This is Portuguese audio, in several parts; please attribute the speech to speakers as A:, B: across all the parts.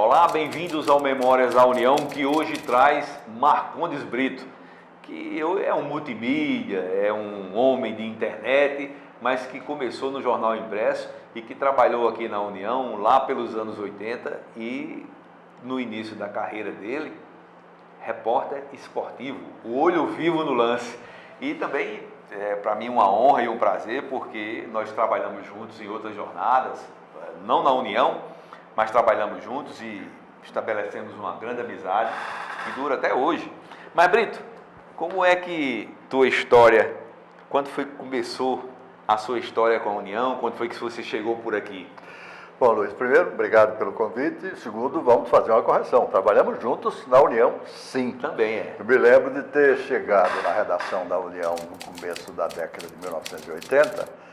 A: Olá, bem-vindos ao Memórias da União, que hoje traz Marcondes Brito, que é um multimídia, é um homem de internet, mas que começou no jornal impresso e que trabalhou aqui na União lá pelos anos 80 e no início da carreira dele, repórter esportivo, o olho vivo no lance. E também é para mim uma honra e um prazer, porque nós trabalhamos juntos em outras jornadas, não na União, mas trabalhamos juntos e estabelecemos uma grande amizade que dura até hoje. Mas, Brito, como é que tua história, quando foi que começou a sua história com a União, quando foi que você chegou por aqui?
B: Bom, Luiz, primeiro, obrigado pelo convite. Segundo, vamos fazer uma correção. Trabalhamos juntos na União, sim.
A: Também é.
B: Eu me lembro de ter chegado na redação da União no começo da década de 1980,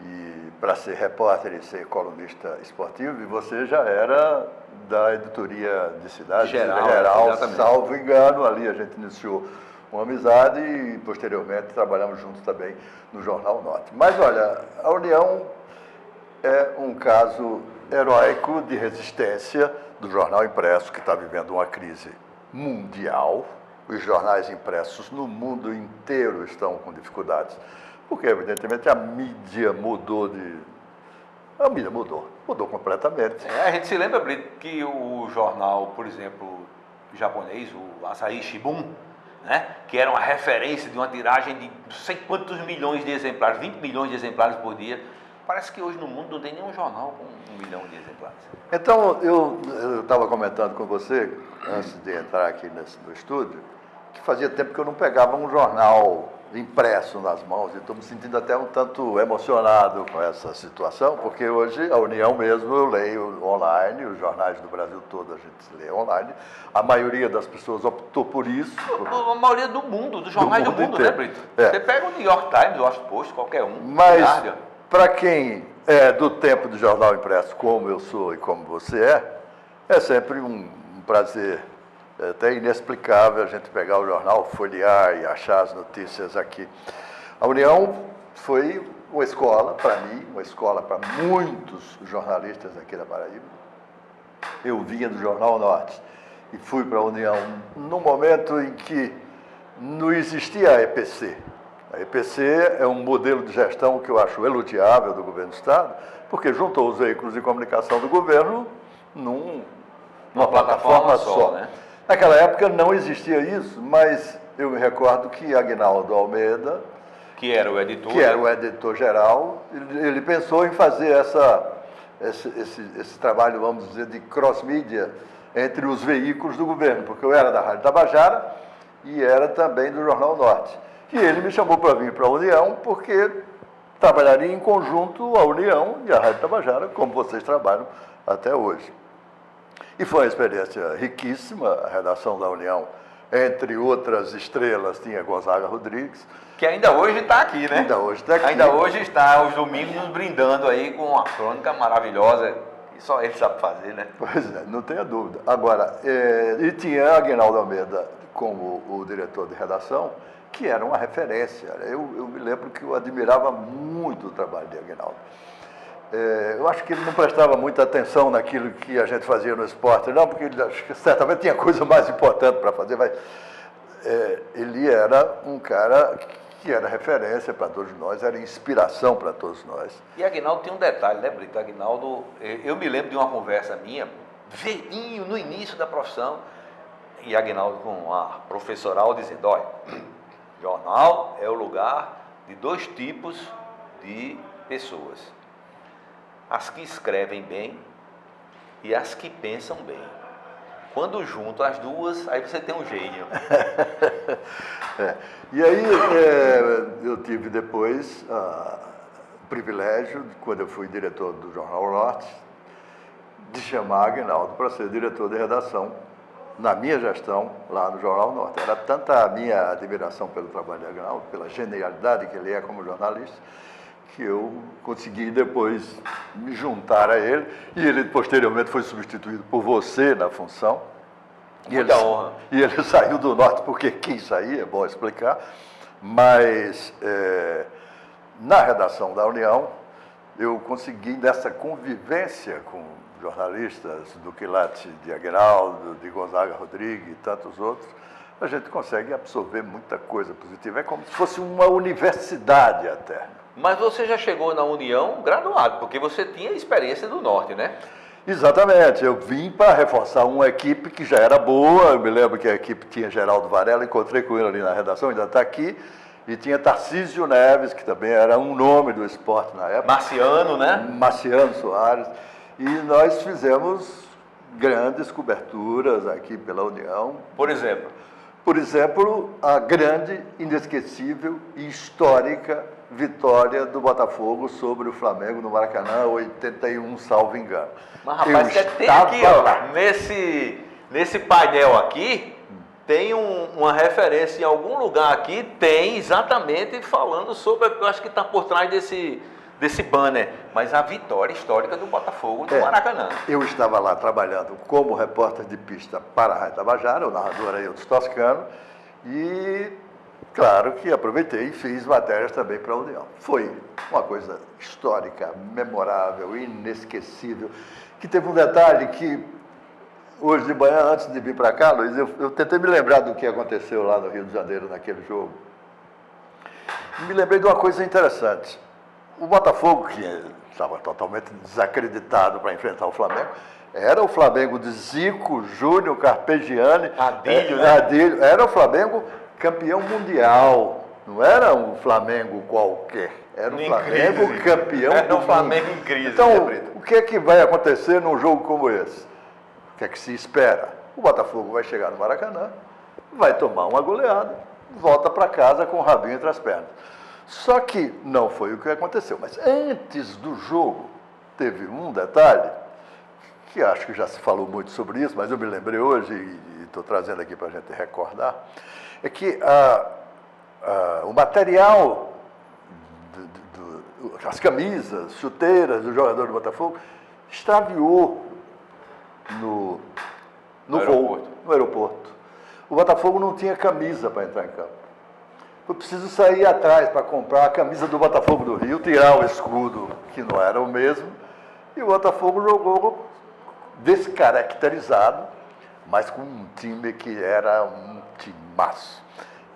B: e para ser repórter e ser colunista esportivo, e você já era da editoria de cidade geral, salvo engano. Ali a gente iniciou uma amizade e posteriormente trabalhamos juntos também no Jornal Norte. Mas olha, a União é um caso heróico de resistência do jornal impresso, que está vivendo uma crise mundial. Os jornais impressos no mundo inteiro estão com dificuldades, porque evidentemente a mídia mudou mudou completamente.
A: A gente se lembra, Brito, que o jornal, por exemplo, japonês, o Asahi Shimbun, né, que era uma referência de uma tiragem de não sei quantos milhões de exemplares, 20 milhões de exemplares por dia. Parece que hoje no mundo não tem nenhum jornal com 1 milhão de exemplares.
B: Então, eu estava comentando com você, antes de entrar aqui no estúdio, que fazia tempo que eu não pegava um jornal impresso nas mãos, e estou me sentindo até um tanto emocionado com essa situação, porque hoje a União mesmo eu leio online, os jornais do Brasil todo a gente lê online, a maioria das pessoas optou por isso.
A: A maioria do mundo, dos jornais do mundo, né, Brito?
B: É.
A: Você pega o New York Times, o Washington Post, qualquer um.
B: Mas, para quem é do tempo do jornal impresso, como eu sou e como você é sempre um prazer até inexplicável a gente pegar o jornal, folhear e achar as notícias aqui. A União foi uma escola para mim, uma escola para muitos jornalistas aqui da Paraíba. Eu vinha do Jornal Norte e fui para a União no momento em que não existia a EPC. A EPC é um modelo de gestão que eu acho elogiável do governo do Estado, porque juntou os veículos de comunicação do governo numa plataforma só. Né? Naquela época não existia isso, mas eu me recordo que Aguinaldo Almeida,
A: que era o editor
B: geral, ele pensou em fazer esse trabalho, vamos dizer, de cross-mídia entre os veículos do governo, porque eu era da Rádio Tabajara e era também do Jornal Norte. E ele me chamou para vir para a União, porque trabalharia em conjunto a União e a Rádio Tabajara, como vocês trabalham até hoje. E foi uma experiência riquíssima. A redação da União, entre outras estrelas, tinha Gonzaga Rodrigues.
A: Que ainda hoje está aqui, né?
B: Ainda hoje está aqui.
A: Ainda hoje está, aos domingos, nos brindando aí com uma crônica maravilhosa, que só ele sabe fazer, né?
B: Pois é, não tenha dúvida. Agora, e tinha Aguinaldo Almeida como o diretor de redação, que era uma referência. Eu me lembro que eu admirava muito o trabalho de Aguinaldo. Eu acho que ele não prestava muita atenção naquilo que a gente fazia no esporte, não, porque ele acho que certamente tinha coisa mais importante para fazer, mas ele era um cara que era referência para todos nós, era inspiração para todos nós.
A: E Aguinaldo tem um detalhe, né, Brito? Aguinaldo, eu me lembro de uma conversa minha, velhinho, no início da profissão, e Aguinaldo com a professoral dizendo, olha, jornal é o lugar de dois tipos de pessoas. As que escrevem bem e as que pensam bem. Quando junto as duas, aí você tem um gênio.
B: E aí eu tive depois o privilégio, quando eu fui diretor do Jornal Norte, de chamar Aguinaldo para ser diretor de redação na minha gestão lá no Jornal Norte. Era tanta a minha admiração pelo trabalho de Aguinaldo, pela genialidade que ele é como jornalista, que eu consegui depois me juntar a ele, e ele posteriormente foi substituído por você na função.
A: Muita honra.
B: E ele saiu do Norte porque quis sair, é bom explicar, mas na redação da União, eu consegui, nessa convivência com jornalistas, do Quilate de Aguinaldo, de Gonzaga Rodrigues e tantos outros, a gente consegue absorver muita coisa positiva. É como se fosse uma universidade até.
A: Mas você já chegou na União graduado, porque você tinha experiência do Norte, né?
B: Exatamente, eu vim para reforçar uma equipe que já era boa. Eu me lembro que a equipe tinha Geraldo Varela, encontrei com ele ali na redação, ainda está aqui, e tinha Tarcísio Neves, que também era um nome do esporte na época.
A: Marciano, né?
B: Marciano Soares, e nós fizemos grandes coberturas aqui pela União.
A: Por exemplo?
B: Por exemplo, a grande, inesquecível e histórica vitória do Botafogo sobre o Flamengo no Maracanã, 81, salvo engano.
A: Mas, rapaz, você tem aqui, ó, nesse painel aqui, tem uma referência em algum lugar aqui, tem exatamente falando sobre, eu acho que está por trás desse banner, mas a vitória histórica do Botafogo no Maracanã.
B: Eu estava lá trabalhando como repórter de pista para a Rádio Tabajara, o narrador era Eudes Toscano, e claro que aproveitei e fiz matérias também para a União. Foi uma coisa histórica, memorável, inesquecível, que teve um detalhe que hoje de manhã, antes de vir para cá, Luiz, eu tentei me lembrar do que aconteceu lá no Rio de Janeiro naquele jogo. Me lembrei de uma coisa interessante. O Botafogo, que estava totalmente desacreditado para enfrentar o Flamengo, era o Flamengo de Zico, Júnior, Carpegiani,
A: Adílio, né?
B: Adílio, era o Flamengo campeão mundial, não era um Flamengo qualquer, era o Flamengo campeão
A: Era um Flamengo em crise.
B: Então, o que é que vai acontecer num jogo como esse? O que é que se espera? O Botafogo vai chegar no Maracanã, vai tomar uma goleada, volta para casa com o rabinho entre as pernas. Só que não foi o que aconteceu. Mas antes do jogo, teve um detalhe, que acho que já se falou muito sobre isso, mas eu me lembrei hoje e estou trazendo aqui para a gente recordar, é que o material, as camisas, chuteiras do jogador do Botafogo, extraviou no voo, no aeroporto. O Botafogo não tinha camisa para entrar em campo. Foi preciso sair atrás para comprar a camisa do Botafogo do Rio, tirar o escudo, que não era o mesmo, e o Botafogo jogou descaracterizado, mas com um time que era um timaço.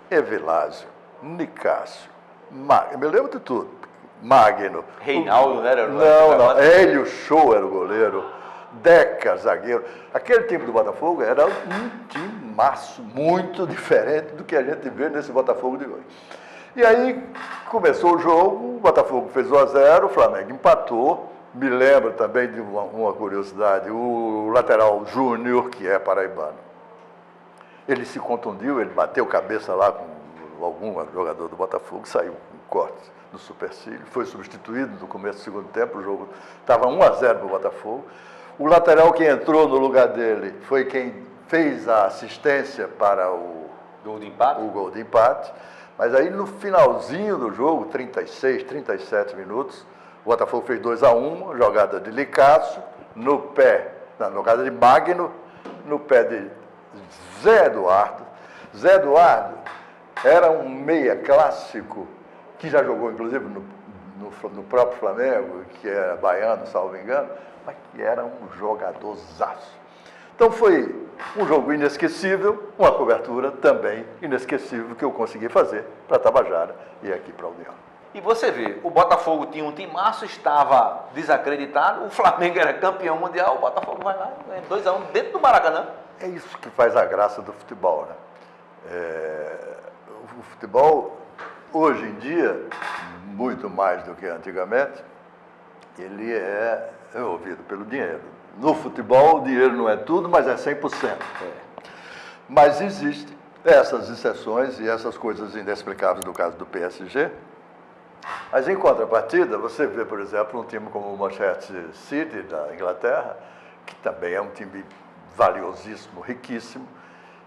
B: Evilásio, Nicásio, eu me lembro de tudo. Magno.
A: Reinaldo, né?
B: Não. Hélio Show era o goleiro. Deca, zagueiro. Aquele time do Botafogo era um timaço muito diferente do que a gente vê nesse Botafogo de hoje. E aí começou o jogo, o Botafogo fez 1-0, o Flamengo empatou. Me lembro também de uma curiosidade, o lateral Júnior, que é paraibano, ele se contundiu, ele bateu cabeça lá com algum jogador do Botafogo, saiu com cortes no supercílio, foi substituído no começo do segundo tempo, o jogo estava 1-0 para o Botafogo. O lateral que entrou no lugar dele foi quem fez a assistência para o gol de empate. Mas aí no finalzinho do jogo, 36, 37 minutos, o Botafogo fez 2-1, jogada de Licácio, jogada de Magno, no pé de Zé Eduardo. Zé Eduardo era um meia clássico, que já jogou inclusive no próprio Flamengo, que era baiano, salvo engano, mas que era um jogadorzaço. Então foi um jogo inesquecível, uma cobertura também inesquecível que eu consegui fazer para Tabajara e aqui para a União.
A: E você vê, o Botafogo tinha um timaço, estava desacreditado, o Flamengo era campeão mundial, o Botafogo vai lá, 2-1 dentro do Maracanã.
B: É isso que faz a graça do futebol, né? O futebol, hoje em dia, muito mais do que antigamente, ele é movido pelo dinheiro. No futebol, o dinheiro não é tudo, mas é 100%. Mas existem essas exceções e essas coisas inexplicáveis do caso do PSG. Mas, em contrapartida, você vê, por exemplo, um time como o Manchester City, da Inglaterra, que também é um time valiosíssimo, riquíssimo,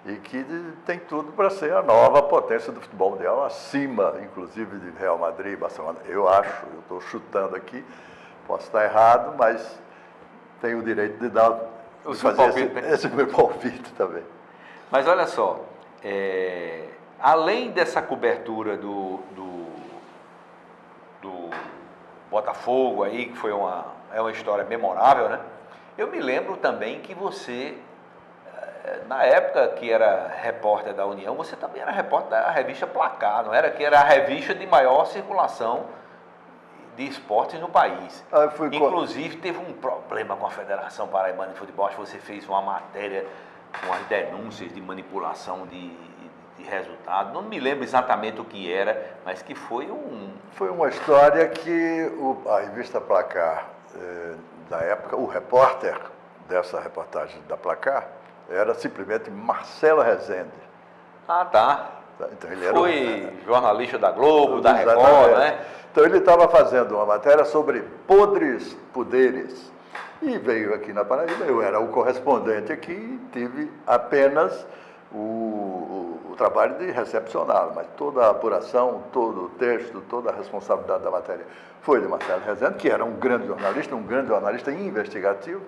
B: e que tem tudo para ser a nova potência do futebol mundial, acima, inclusive, de Real Madrid e Barcelona. Eu acho, eu estou chutando aqui, posso estar errado, mas tenho o direito de dar esse meu palpite também.
A: Mas olha só, além dessa cobertura do Botafogo aí, que foi é uma história memorável, né? Eu me lembro também que você, na época que era repórter da União, você também era repórter da revista Placar, não era? Que era a revista de maior circulação de esportes no país. Inclusive, teve um problema com a Federação Paraibana de Futebol. Acho que você fez uma matéria com as denúncias de manipulação de resultado. Não me lembro exatamente o que era, mas que foi
B: Foi uma história que a revista Placar, da época, o repórter dessa reportagem da Placar era simplesmente Marcelo Rezende.
A: Ah, tá.
B: Então,
A: foi jornalista da Globo, da Record, né?
B: Então ele estava fazendo uma matéria sobre podres poderes. E veio aqui na Paraíba, eu era o correspondente aqui, e tive apenas o trabalho de recepcioná-lo, mas toda a apuração, todo o texto, toda a responsabilidade da matéria foi de Marcelo Rezende, que era um grande jornalista investigativo,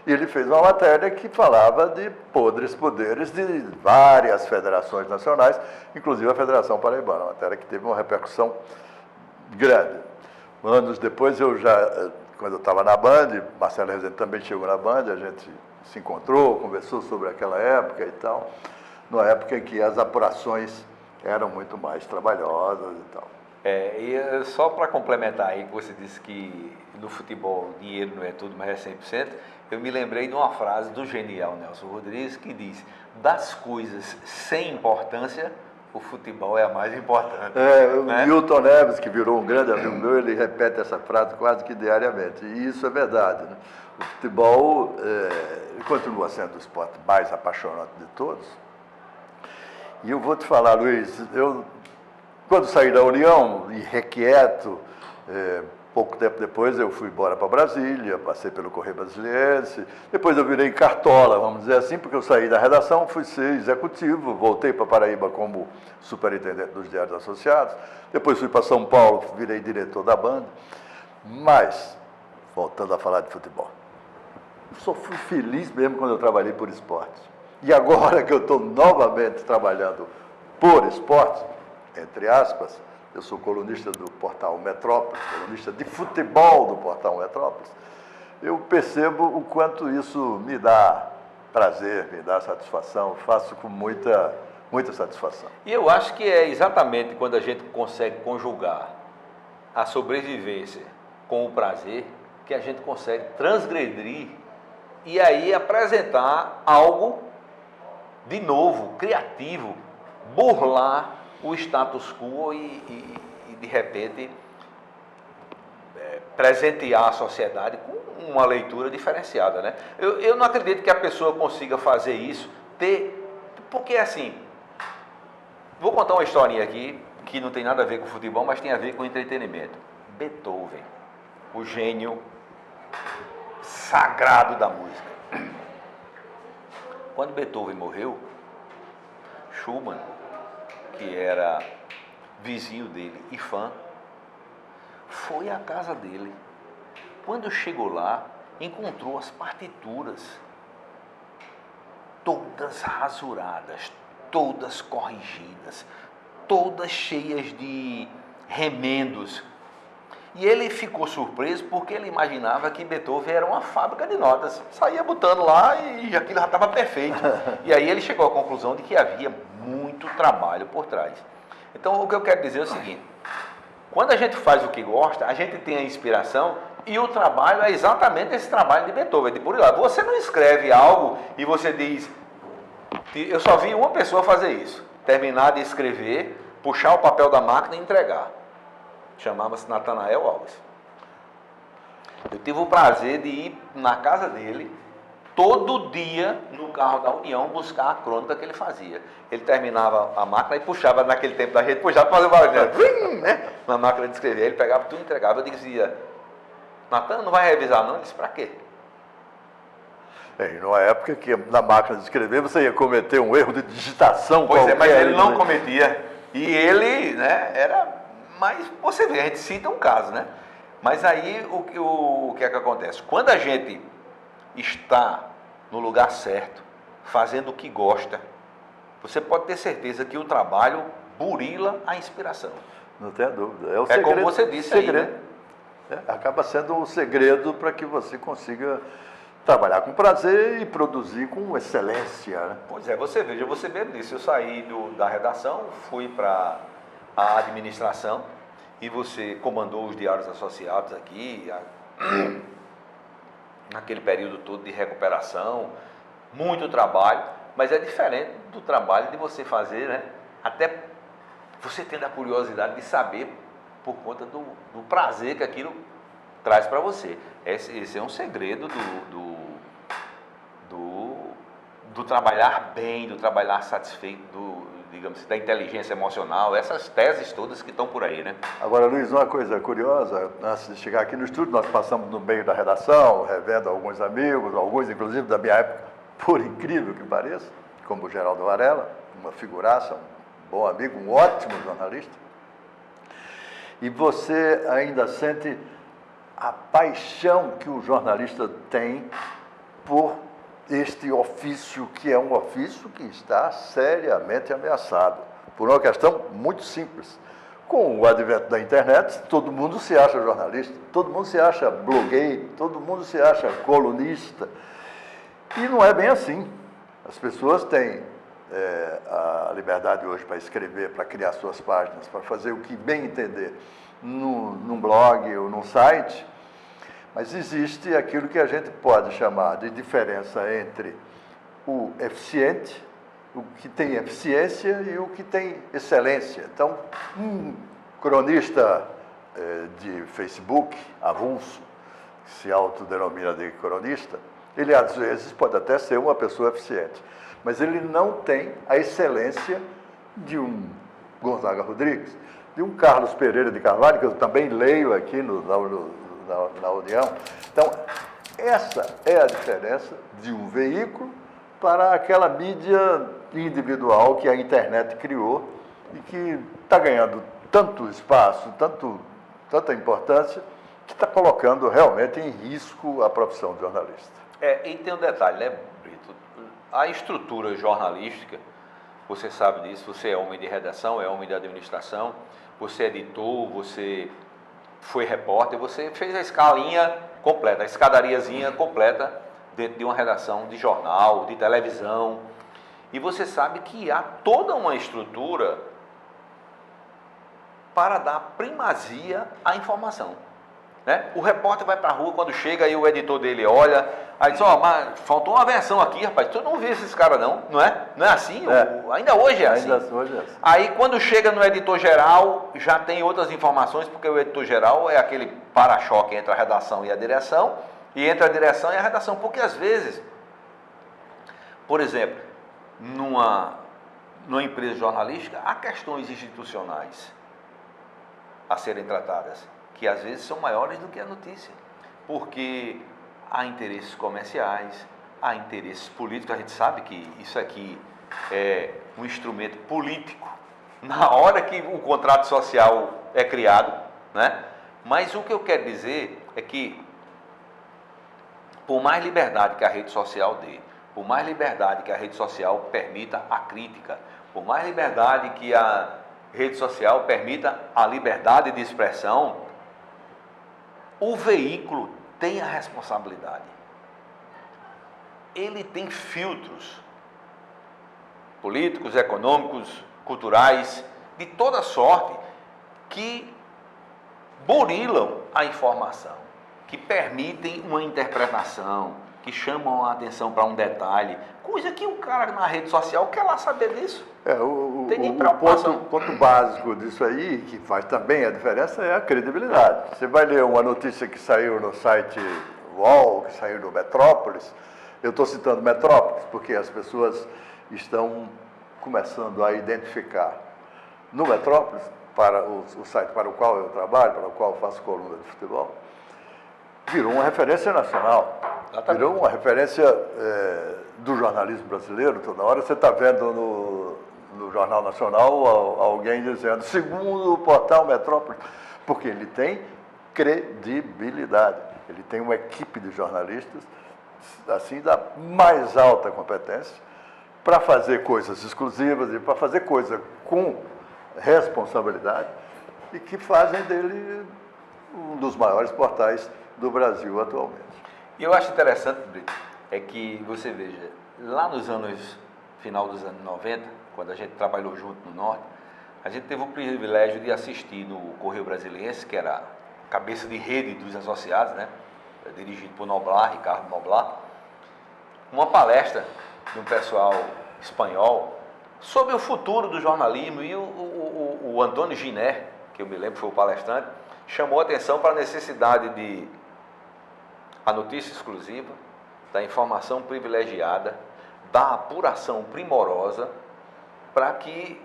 B: e ele fez uma matéria que falava de podres poderes de várias federações nacionais, inclusive a Federação Paraibana, uma matéria que teve uma repercussão grande. Anos depois, quando eu estava na Band, Marcelo Rezende também chegou na Band, a gente se encontrou, conversou sobre aquela época e tal, numa época em que as apurações eram muito mais trabalhosas e tal.
A: E só para complementar aí, que você disse que no futebol dinheiro não é tudo, mas é 100%, eu me lembrei de uma frase do genial Nelson Rodrigues que diz: das coisas sem importância, o futebol é a mais importante.
B: O
A: né?
B: Milton Neves, que virou um grande amigo meu, ele repete essa frase quase que diariamente, e isso é verdade, né? O futebol continua sendo o esporte mais apaixonante de todos. E eu vou te falar, Luiz, quando saí da União, irrequieto, pouco tempo depois eu fui embora para Brasília, passei pelo Correio Brasiliense, depois eu virei cartola, vamos dizer assim, porque eu saí da redação, fui ser executivo, voltei para Paraíba como superintendente dos Diários Associados, depois fui para São Paulo, virei diretor da Band, mas, voltando a falar de futebol, só fui feliz mesmo quando eu trabalhei por esportes. E agora que eu estou novamente trabalhando por esportes, entre aspas, eu sou colunista do portal Metrópolis, colunista de futebol do portal Metrópolis, eu percebo o quanto isso me dá prazer, me dá satisfação, faço com muita satisfação.
A: E eu acho que é exatamente quando a gente consegue conjugar a sobrevivência com o prazer que a gente consegue transgredir e aí apresentar algo de novo, criativo, burlar o status quo e de repente, presentear a sociedade com uma leitura diferenciada, né? Eu não acredito que a pessoa consiga fazer isso, porque assim, vou contar uma historinha aqui, que não tem nada a ver com futebol, mas tem a ver com entretenimento. Beethoven, o gênio sagrado da música. Quando Beethoven morreu, Schumann, que era vizinho dele e fã, foi à casa dele. Quando chegou lá, encontrou as partituras todas rasuradas, todas corrigidas, todas cheias de remendos. E ele ficou surpreso porque ele imaginava que Beethoven era uma fábrica de notas. Saía botando lá e aquilo já estava perfeito. E aí ele chegou à conclusão de que havia muito trabalho por trás. Então o que eu quero dizer é o seguinte: quando a gente faz o que gosta, a gente tem a inspiração e o trabalho é exatamente esse trabalho de Beethoven, de burilar. Você não escreve algo e você diz... Eu só vi uma pessoa fazer isso, terminar de escrever, puxar o papel da máquina e entregar. Chamava-se Natanael Alves. Eu tive o prazer de ir na casa dele todo dia no carro da União buscar a crônica que ele fazia. Ele terminava a máquina e puxava, naquele tempo da gente, puxava para fazer o barulho, né? Na máquina de escrever. Ele pegava tudo e entregava. Eu dizia: Natan, não vai revisar não? Ele disse: para quê?
B: Numa época que na máquina de escrever você ia cometer um erro de digitação.
A: Pois é, mas ele não cometia. E ele, né, era... Mas você vê, a gente cita um caso, né? Mas aí o que é que acontece? Quando a gente está no lugar certo, fazendo o que gosta, você pode ter certeza que o trabalho burila a inspiração.
B: Não tenha dúvida. É o segredo,
A: como você disse
B: segredo.
A: aí, né?
B: Acaba sendo um segredo para que você consiga trabalhar com prazer e produzir com excelência, né?
A: Pois é, você veja, você mesmo disse, eu saí da redação, fui para a administração e você comandou os diários associados aqui, naquele período todo de recuperação, muito trabalho, mas é diferente do trabalho de você fazer, né? Até você tendo a curiosidade de saber por conta do prazer que aquilo traz para você. Esse é um segredo do trabalhar bem, do trabalhar satisfeito, digamos assim, da inteligência emocional, essas teses todas que estão por aí, né?
B: Agora, Luiz, uma coisa curiosa, antes de chegar aqui no estúdio, nós passamos no meio da redação, revendo alguns amigos, alguns inclusive da minha época, por incrível que pareça, como o Geraldo Varela, uma figuraça, um bom amigo, um ótimo jornalista. E você ainda sente a paixão que o jornalista tem por este ofício, que é um ofício que está seriamente ameaçado, por uma questão muito simples. Com o advento da internet, todo mundo se acha jornalista, todo mundo se acha blogueiro, todo mundo se acha colunista. E não é bem assim. As pessoas têm a liberdade hoje para escrever, para criar suas páginas, para fazer o que bem entender num blog ou num site, mas existe aquilo que a gente pode chamar de diferença entre o eficiente, o que tem eficiência e o que tem excelência. Então, um cronista de Facebook, avulso, que se autodenomina de cronista, ele às vezes pode até ser uma pessoa eficiente, mas ele não tem a excelência de um Gonzaga Rodrigues, de um Carlos Pereira de Carvalho, que eu também leio aqui na União. Então, essa é a diferença de um veículo para aquela mídia individual que a internet criou e que está ganhando tanto espaço, tanta importância, que está colocando realmente em risco a profissão de jornalista.
A: E tem um detalhe, né, Brito? A estrutura jornalística, você sabe disso, você é homem de redação, é homem de administração, você é editor, você foi repórter, você fez a escalinha completa, a escadariazinha completa dentro de uma redação de jornal, de televisão, e você sabe que há toda uma estrutura para dar primazia à informação, né? O repórter vai para a rua, quando chega aí o editor dele olha, aí diz, mas faltou uma versão aqui, rapaz, tu não viu esses caras não é? Não é assim? Ainda hoje é assim.
B: Ainda hoje é assim.
A: Aí quando chega no editor geral, já tem outras informações, porque o editor geral é aquele para-choque entre a redação e a direção, e entre a direção e a redação, porque às vezes, por exemplo, numa empresa jornalística, há questões institucionais a serem tratadas, que às vezes são maiores do que a notícia, porque há interesses comerciais, há interesses políticos, a gente sabe que isso aqui é um instrumento político, na hora que o contrato social é criado, né? Mas o que eu quero dizer é que, por mais liberdade que a rede social dê, por mais liberdade que a rede social permita a crítica, por mais liberdade que a rede social permita a liberdade de expressão, o veículo tem a responsabilidade. Ele tem filtros políticos, econômicos, culturais, de toda sorte, que burilam a informação, que permitem uma interpretação, que chamam a atenção para um detalhe, coisa que o cara na rede social quer lá saber disso.
B: O ponto básico disso aí, que faz também a diferença, é a credibilidade. Você vai ler uma notícia que saiu no site UOL, que saiu no Metrópolis. Eu estou citando Metrópolis porque as pessoas estão começando a identificar no Metrópolis, para o site para o qual eu trabalho, para o qual eu faço coluna de futebol, virou uma referência nacional. Virou uma referência do jornalismo brasileiro. Toda hora você está vendo no Jornal Nacional alguém dizendo, segundo o portal Metrópolis, porque ele tem credibilidade. Ele tem uma equipe de jornalistas, assim, da mais alta competência, para fazer coisas exclusivas e para fazer coisa com responsabilidade, e que fazem dele um dos maiores portais do Brasil atualmente.
A: E eu acho interessante, Brito, é que você veja, lá nos final dos anos 90, quando a gente trabalhou junto no Norte, a gente teve o privilégio de assistir no Correio Brasiliense, que era a cabeça de rede dos associados, né? Dirigido por Ricardo Noblar, uma palestra de um pessoal espanhol sobre o futuro do jornalismo, e o Antônio Giner, que eu me lembro foi o palestrante, chamou a atenção para a necessidade de a notícia exclusiva, da informação privilegiada, da apuração primorosa, para que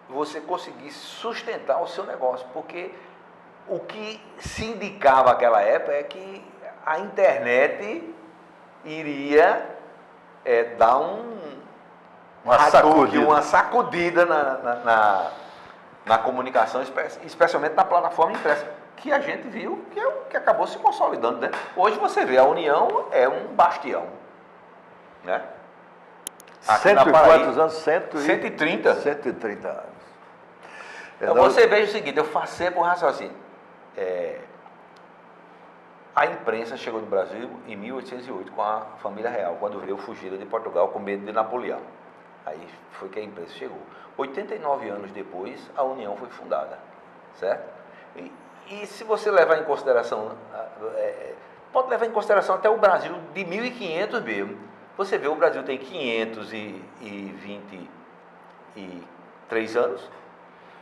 A: você conseguisse sustentar o seu negócio, porque o que se indicava naquela época é que a internet iria dar uma sacudida na comunicação, especialmente na plataforma impressa, que a gente viu que acabou se consolidando, né? Hoje você vê, a União é um bastião, né?
B: Cento e quantos anos?
A: 130.
B: 130 anos.
A: Então você veja o seguinte, eu faço sempre um raciocínio. A imprensa chegou no Brasil em 1808 com a família real, quando veio fugida de Portugal com medo de Napoleão. Aí foi que a imprensa chegou. 89 anos depois, a União foi fundada, certo? E se você levar em consideração, pode levar em consideração até o Brasil de 1500 mesmo. Você vê, o Brasil tem 523 anos,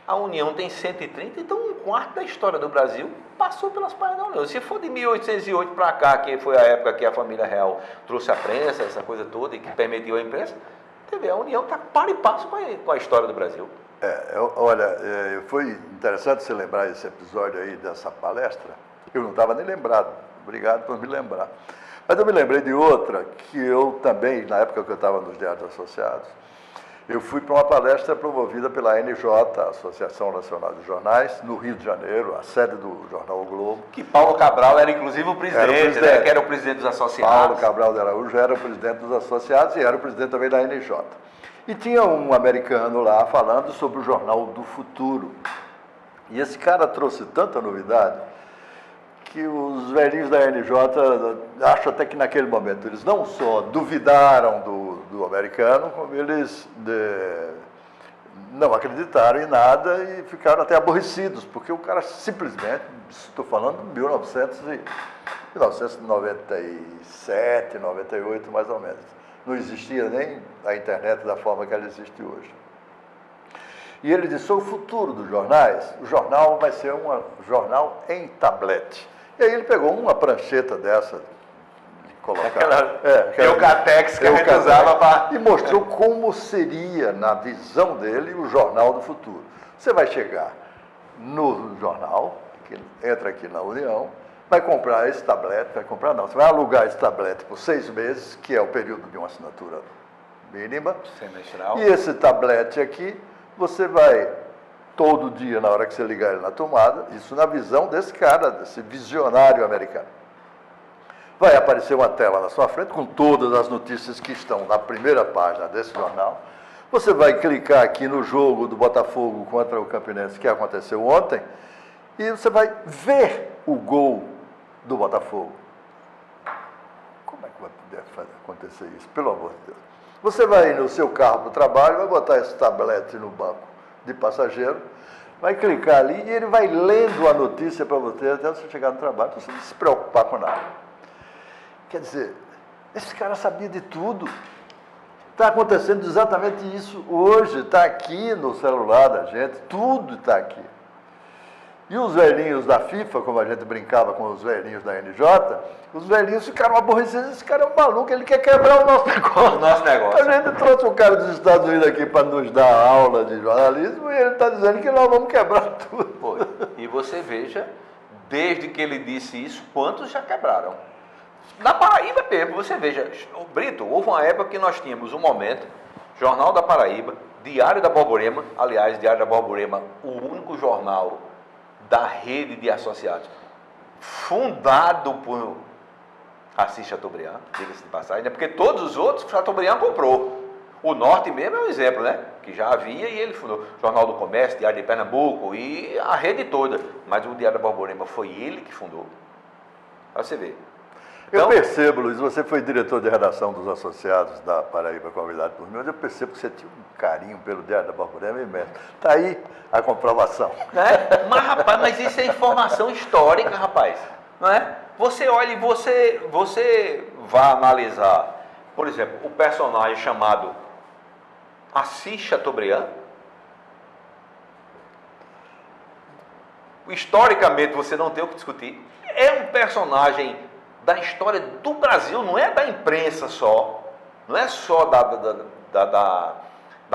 A: a União tem 130, então um quarto da história do Brasil passou pelas páginas da União. Se for de 1808 para cá, que foi a época que a família real trouxe a prensa, essa coisa toda, e que permitiu a imprensa, a União está para e passo com a história do Brasil.
B: Foi interessante você lembrar esse episódio aí dessa palestra. Eu não estava nem lembrado. Obrigado por me lembrar. Mas eu me lembrei de outra que eu também, na época que eu estava nos Diários Associados, eu fui para uma palestra promovida pela ANJ, Associação Nacional de Jornais, no Rio de Janeiro, a sede do jornal O Globo.
A: Que Paulo Cabral era inclusive o presidente, né? Que era o presidente dos associados.
B: Paulo Cabral de Araújo era o presidente dos associados e era o presidente também da ANJ. E tinha um americano lá falando sobre o Jornal do Futuro. E esse cara trouxe tanta novidade que os velhinhos da ANJ, acho até que naquele momento, eles não só duvidaram do americano, como eles não acreditaram em nada e ficaram até aborrecidos, porque o cara simplesmente, estou falando de 1997, 98 mais ou menos, não existia nem a internet da forma que ela existe hoje. E ele disse, o futuro dos jornais, o jornal vai ser um jornal em tablet. E aí ele pegou uma prancheta dessa,
A: aquela Eucatex que a gente usava para...
B: E mostrou como seria, na visão dele, o jornal do futuro. Você vai chegar no jornal, que entra aqui na União, vai comprar esse tablet, você vai alugar esse tablet por 6 meses, que é o período de uma assinatura mínima.
A: Semestral.
B: E esse tablet aqui, você vai... todo dia, na hora que você ligar ele na tomada, isso na visão desse cara, desse visionário americano. Vai aparecer uma tela na sua frente com todas as notícias que estão na primeira página desse jornal. Você vai clicar aqui no jogo do Botafogo contra o Campinense, que aconteceu ontem, e você vai ver o gol do Botafogo. Como é que vai poder acontecer isso? Pelo amor de Deus. Você vai ir no seu carro para o trabalho, vai botar esse tablet no banco de passageiro, vai clicar ali e ele vai lendo a notícia para você até você chegar no trabalho, para você não se preocupar com nada. Quer dizer, esse cara sabia de tudo. Está acontecendo exatamente isso hoje, está aqui no celular da gente, tudo está aqui. E os velhinhos da FIFA, como a gente brincava com os velhinhos da NJ, os velhinhos ficaram aborrecidos, esse cara é um maluco, ele quer quebrar o nosso negócio.
A: O nosso negócio.
B: A gente trouxe um cara dos Estados Unidos aqui para nos dar aula de jornalismo e ele está dizendo que nós vamos quebrar tudo.
A: Pô, e você veja, desde que ele disse isso, quantos já quebraram? Na Paraíba mesmo, você veja, Brito, houve uma época que nós tínhamos um momento, Jornal da Paraíba, Diário da Borborema, aliás, Diário da Borborema, o único jornal da rede de associados, fundado por Assis Chateaubriand, diga-se de passagem, né? Porque todos os outros Chateaubriand comprou. O Norte mesmo é um exemplo, né? Que já havia e ele fundou. Jornal do Comércio, Diário de Pernambuco e a rede toda. Mas o Diário da Borborema foi ele que fundou. Para você ver.
B: Eu
A: Então,
B: percebo, Luiz, você foi diretor de redação dos Associados da Paraíba Convidado por mim, mas eu percebo que você tinha um carinho pelo Diário da Borborema imenso. Está aí a comprovação.
A: né? Mas, rapaz, mas isso é informação histórica, rapaz. Não é? Você olha e você vai analisar, por exemplo, o personagem chamado Assis Chateaubriand. Historicamente, você não tem o que discutir. É um personagem da história do Brasil, não é da imprensa só. Não é só da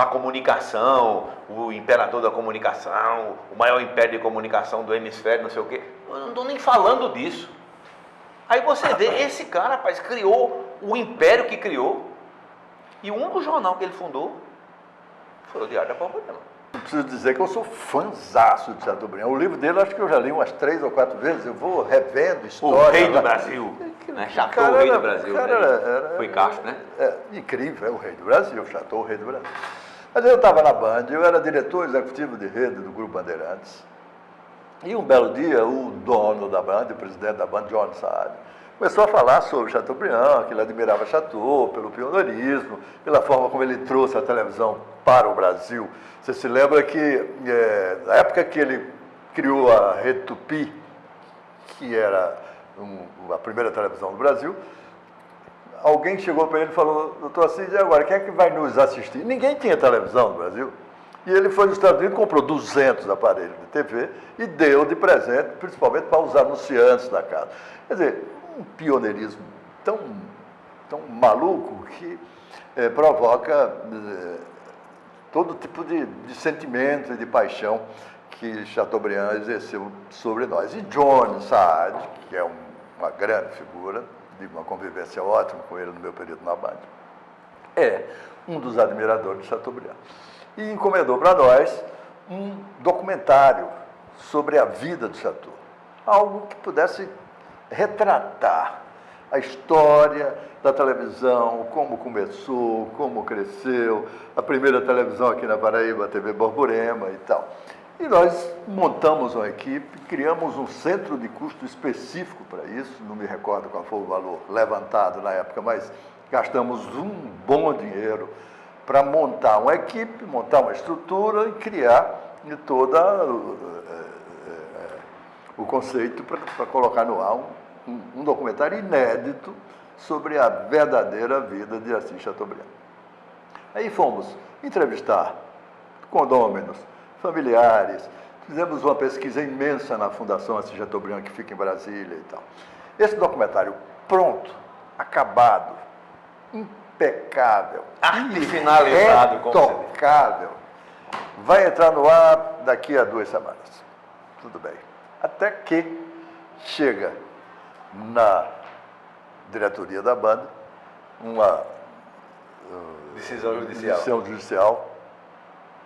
A: comunicação, o imperador da comunicação, o maior império de comunicação do hemisfério, não sei o quê. Eu não estou nem falando disso. Aí você vê, esse cara, rapaz, criou o império que criou, e o único jornal que ele fundou foi o Diário da Borborema.
B: Eu preciso dizer que eu sou fãzaço de Chateaubriand. O livro dele, acho que eu já li umas 3 ou 4 vezes. Eu vou revendo história.
A: O Rei do Brasil. Né? Chateau, o Rei do Brasil. Foi Castro, né?
B: Incrível, é o Rei do Brasil, Chateau, o Rei do Brasil. Mas eu estava na Band, eu era diretor executivo de rede do Grupo Bandeirantes. E um belo dia, o dono da Band, o presidente da Band, John Saad, começou a falar sobre Chateaubriand, que ele admirava Chateau pelo pioneirismo, pela forma como ele trouxe a televisão para o Brasil. Você se lembra que, na época que ele criou a Rede Tupi, que era a primeira televisão do Brasil, alguém chegou para ele e falou: doutor Assis, e agora, quem é que vai nos assistir? Ninguém tinha televisão no Brasil. E ele foi nos Estados Unidos, comprou 200 aparelhos de TV e deu de presente, principalmente para os anunciantes da casa. Quer dizer, um pioneirismo tão maluco que provoca todo tipo de sentimento e de paixão que Chateaubriand exerceu sobre nós. E John Saad, que é uma grande figura, de uma convivência ótima com ele no meu período na Band, é um dos admiradores de Chateaubriand. E encomendou para nós um documentário sobre a vida de Chateau. Algo que pudesse retratar a história da televisão, como começou, como cresceu, a primeira televisão aqui na Paraíba, a TV Borborema e tal. E nós montamos uma equipe, criamos um centro de custo específico para isso, não me recordo qual foi o valor levantado na época, mas gastamos um bom dinheiro para montar uma equipe, montar uma estrutura e criar todo o conceito para colocar no ar um documentário inédito sobre a verdadeira vida de Assis Chateaubriand. Aí fomos entrevistar condôminos, familiares, fizemos uma pesquisa imensa na Fundação Assis Chateaubriand, que fica em Brasília e tal. Esse documentário pronto, acabado, impecável,
A: finalizado,
B: intocável, vai entrar no ar daqui a 2 semanas. Tudo bem. Até que chega na diretoria da Band uma
A: decisão
B: judicial,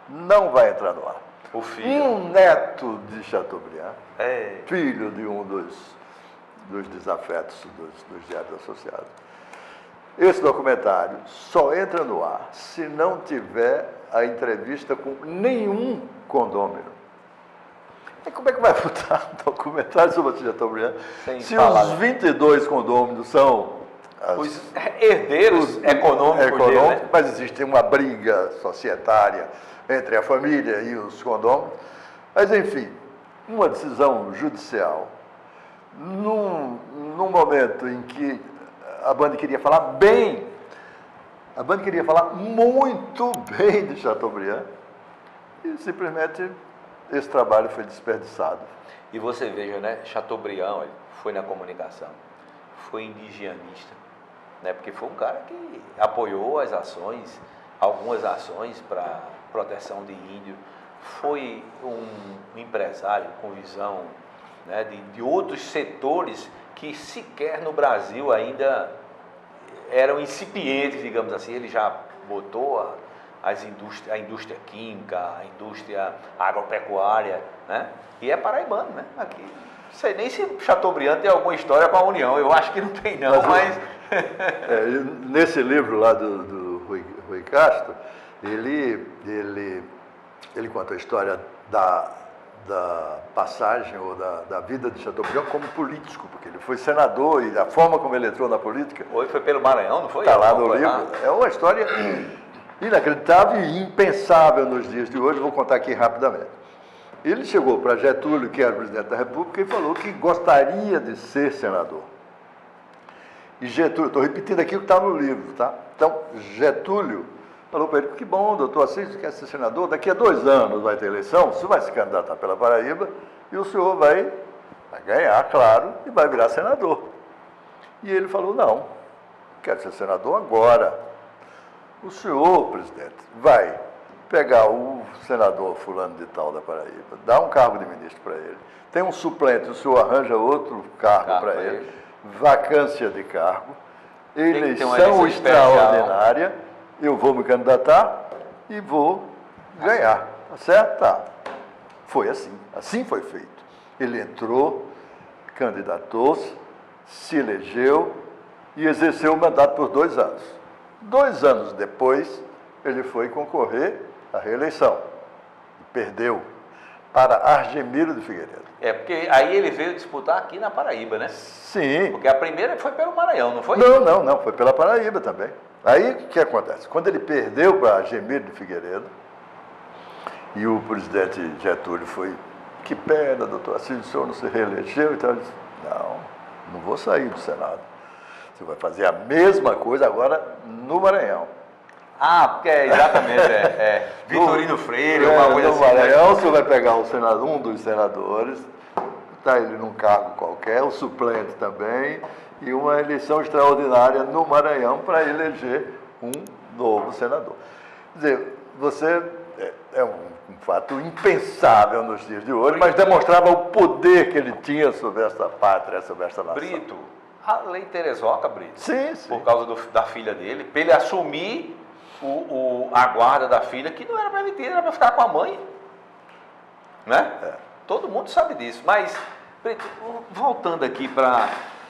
B: não vai entrar no ar.
A: O filho.
B: Um neto de Chateaubriand, filho de um dos desafetos dos diários associados. Esse documentário só entra no ar se não tiver a entrevista com nenhum condômino. E como é que vai botar um documentário sobre a Chateaubriand se os 22 condôminos são
A: os herdeiros econômicos dele, né?
B: Mas existe uma briga societária entre a família e os condôminos. Mas, enfim, uma decisão judicial, num momento em que a Band queria falar bem, a Band queria falar muito bem de Chateaubriand, e simplesmente esse trabalho foi desperdiçado.
A: E você veja, né, Chateaubriand, olha, foi na comunicação, foi indigenista, né, porque foi um cara que apoiou as ações, algumas ações para proteção de índio, foi um empresário com visão, né, de outros setores que sequer no Brasil ainda eram incipientes, digamos assim. Ele já botou a indústria química, a indústria agropecuária, né? E é paraibano, né? Aqui. Não sei nem se Chateaubriand tem alguma história com a União, eu acho que não tem não, mas...
B: Nesse livro lá do Rui Castro, ele conta a história da passagem ou da vida de Chateaubriand como político, porque ele foi senador e a forma como ele entrou na política...
A: Hoje foi pelo Maranhão, não foi?
B: Está lá no livro. É uma história inacreditável e impensável nos dias de hoje. Vou contar aqui rapidamente. Ele chegou para Getúlio, que era o presidente da República, e falou que gostaria de ser senador. E Getúlio, estou repetindo aqui o que está no livro, tá? Então, Getúlio falou para ele: que bom, doutor Assis, quer ser senador? Daqui a 2 anos vai ter eleição, o senhor vai se candidatar pela Paraíba e o senhor vai ganhar, claro, e vai virar senador. E ele falou: não, quero ser senador agora. O senhor, presidente, vai pegar o senador fulano de tal da Paraíba, dá um cargo de ministro para ele, tem um suplente, o senhor arranja outro cargo para ele, vacância de cargo, eleição extraordinária, eu vou me candidatar e vou ganhar, tá certo? Tá. Foi assim foi feito. Ele entrou, candidatou-se, se elegeu e exerceu o mandato por 2 anos. 2 anos depois, ele foi concorrer à reeleição. Perdeu para Argemiro de Figueiredo.
A: Porque aí ele veio disputar aqui na Paraíba, né?
B: Sim.
A: Porque a primeira foi pelo Maranhão, não foi?
B: Não, foi pela Paraíba também. Aí, o que acontece? Quando ele perdeu para Argemiro de Figueiredo, e o presidente Getúlio foi: que pena, doutor Assis, o senhor não se reelegeu? Então ele disse: não vou sair do Senado. Você vai fazer a mesma coisa agora no Maranhão.
A: Porque exatamente, Vitorino Freire, uma coisa
B: no
A: assim.
B: Maranhão, você vai pegar um dos senadores, está ele num cargo qualquer, o suplente também, e uma eleição extraordinária no Maranhão para eleger um novo senador. Quer dizer, você é um fato impensável nos dias de hoje, mas demonstrava o poder que ele tinha sobre essa pátria, sobre essa nação.
A: Brito, a lei Terezoca, Brito,
B: Sim.
A: Por causa da filha dele, para ele assumir a guarda da filha, que não era permitida, era para ficar com a mãe. Né? Todo mundo sabe disso. Mas, Brito, voltando aqui para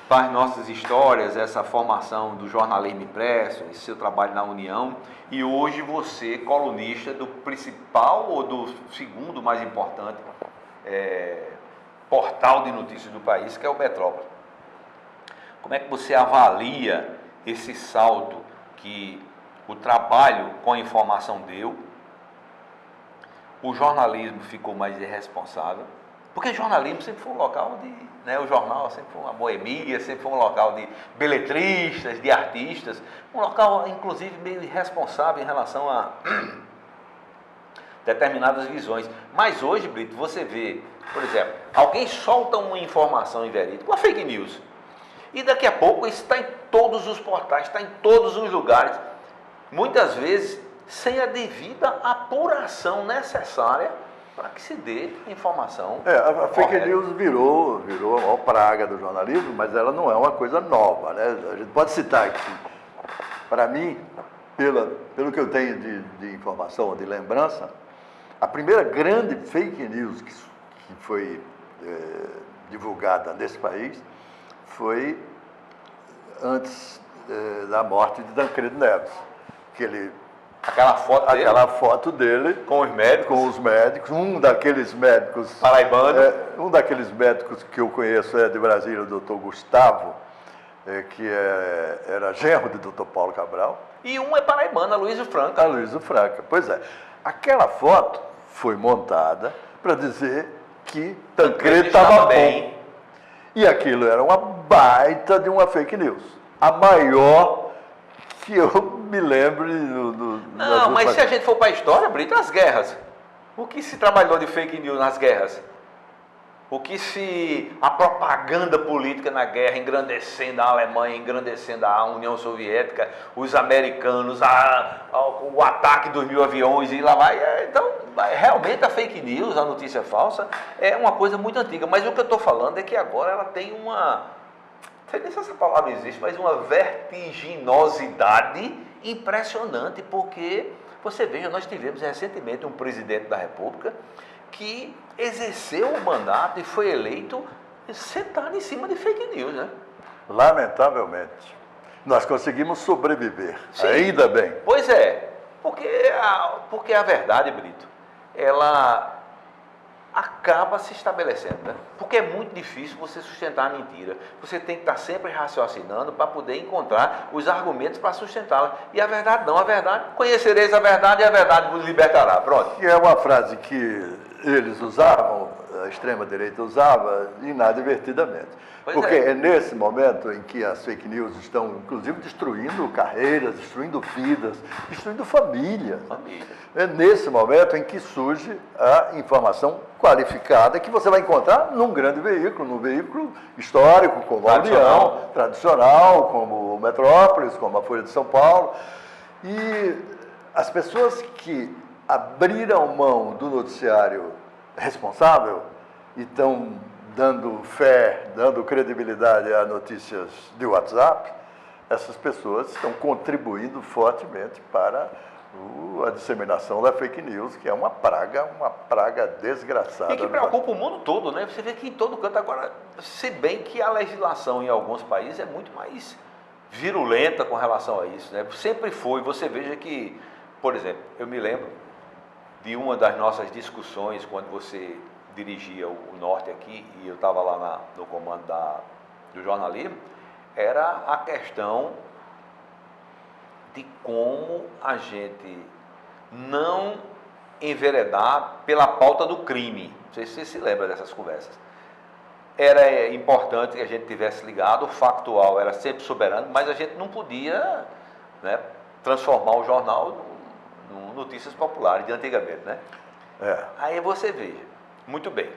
A: as nossas histórias, essa formação do jornalismo impresso, esse seu trabalho na União, e hoje você, colunista do principal ou do segundo mais importante portal de notícias do país, que é o Metrópole. Como é que você avalia esse salto que o trabalho com a informação deu? O jornalismo ficou mais irresponsável, porque jornalismo sempre foi um local o jornal sempre foi uma boemia, sempre foi um local de beletristas, de artistas, um local, inclusive, meio irresponsável em relação a determinadas visões. Mas hoje, Brito, você vê, por exemplo, alguém solta uma informação inverídica, uma fake news, e daqui a pouco isso está em todos os portais, está em todos os lugares, muitas vezes sem a devida apuração necessária para que se dê informação.
B: A fake news virou a maior praga do jornalismo, mas ela não é uma coisa nova, né? A gente pode citar aqui. Para mim, pelo que eu tenho de informação, de lembrança, a primeira grande fake news que foi divulgada nesse país foi antes da morte de Tancredo Neves.
A: Aquela
B: foto dele
A: com os médicos,
B: um daqueles médicos
A: paraibano,
B: um daqueles médicos que eu conheço de Brasília, o doutor Gustavo, que era genro de doutor Paulo Cabral.
A: E um é paraibano, Aloysio Franca.
B: Aloysio Franca, pois é. Aquela foto foi montada para dizer que Tancredo estava bem. E aquilo era uma baita de uma fake news. A maior que eu me lembre.
A: Não, mas se a gente for para a história, Brito, as guerras. O que se trabalhou de fake news nas guerras? A propaganda política na guerra, engrandecendo a Alemanha, engrandecendo a União Soviética, os americanos, o ataque dos 1000 aviões e lá vai. Então, realmente a fake news, a notícia falsa, é uma coisa muito antiga. Mas o que eu estou falando é que agora ela tem não sei nem se essa palavra existe, mas uma vertiginosidade impressionante, porque você veja, nós tivemos recentemente um presidente da República que exerceu o mandato e foi eleito sentado em cima de fake news, né?
B: Lamentavelmente. Nós conseguimos sobreviver, sim, ainda bem.
A: Pois é, porque a verdade, Brito, ela acaba se estabelecendo, né? Porque é muito difícil você sustentar a mentira. Você tem que estar sempre raciocinando para poder encontrar os argumentos para sustentá-la. E a verdade não, a verdade, conhecereis a verdade e a verdade vos libertará. Pronto.
B: Que é uma frase que eles usavam, a extrema-direita usava, inadvertidamente.
A: Pois
B: Porque
A: é.
B: é nesse momento em que as fake news estão, inclusive, destruindo carreiras, destruindo vidas, destruindo famílias. É nesse momento em que surge a informação qualificada que você vai encontrar num grande veículo, num veículo histórico, como a União, tradicional, como o Metrópolis, como a Folha de São Paulo. E as pessoas que abriram mão do noticiário responsável e estão dando fé, dando credibilidade a notícias de WhatsApp, essas pessoas estão contribuindo fortemente para a disseminação da fake news, que é uma praga desgraçada.
A: E que preocupa o mundo todo, né? Você vê que em todo canto agora, se bem que a legislação em alguns países é muito mais virulenta com relação a isso, né? Sempre foi. Você veja que, por exemplo, eu me lembro de uma das nossas discussões quando você dirigia o Norte aqui e eu estava lá no comando do jornalismo, era a questão de como a gente não enveredar pela pauta do crime. Não sei se você se lembra dessas conversas. Era importante que a gente tivesse ligado, o factual era sempre soberano, mas a gente não podia, né, transformar o jornal no notícias populares de antigamente, né? Aí você veja, muito bem.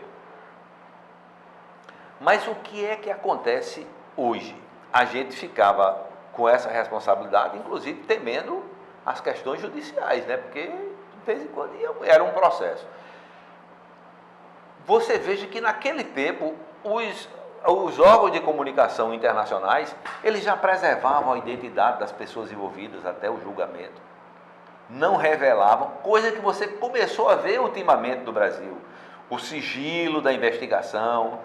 A: Mas o que é que acontece hoje? A gente ficava com essa responsabilidade, inclusive temendo as questões judiciais, né? Porque de vez em quando era um processo. Você veja que naquele tempo os órgãos de comunicação internacionais, eles já preservavam a identidade das pessoas envolvidas até o julgamento. Não revelavam, coisa que você começou a ver ultimamente no Brasil. O sigilo da investigação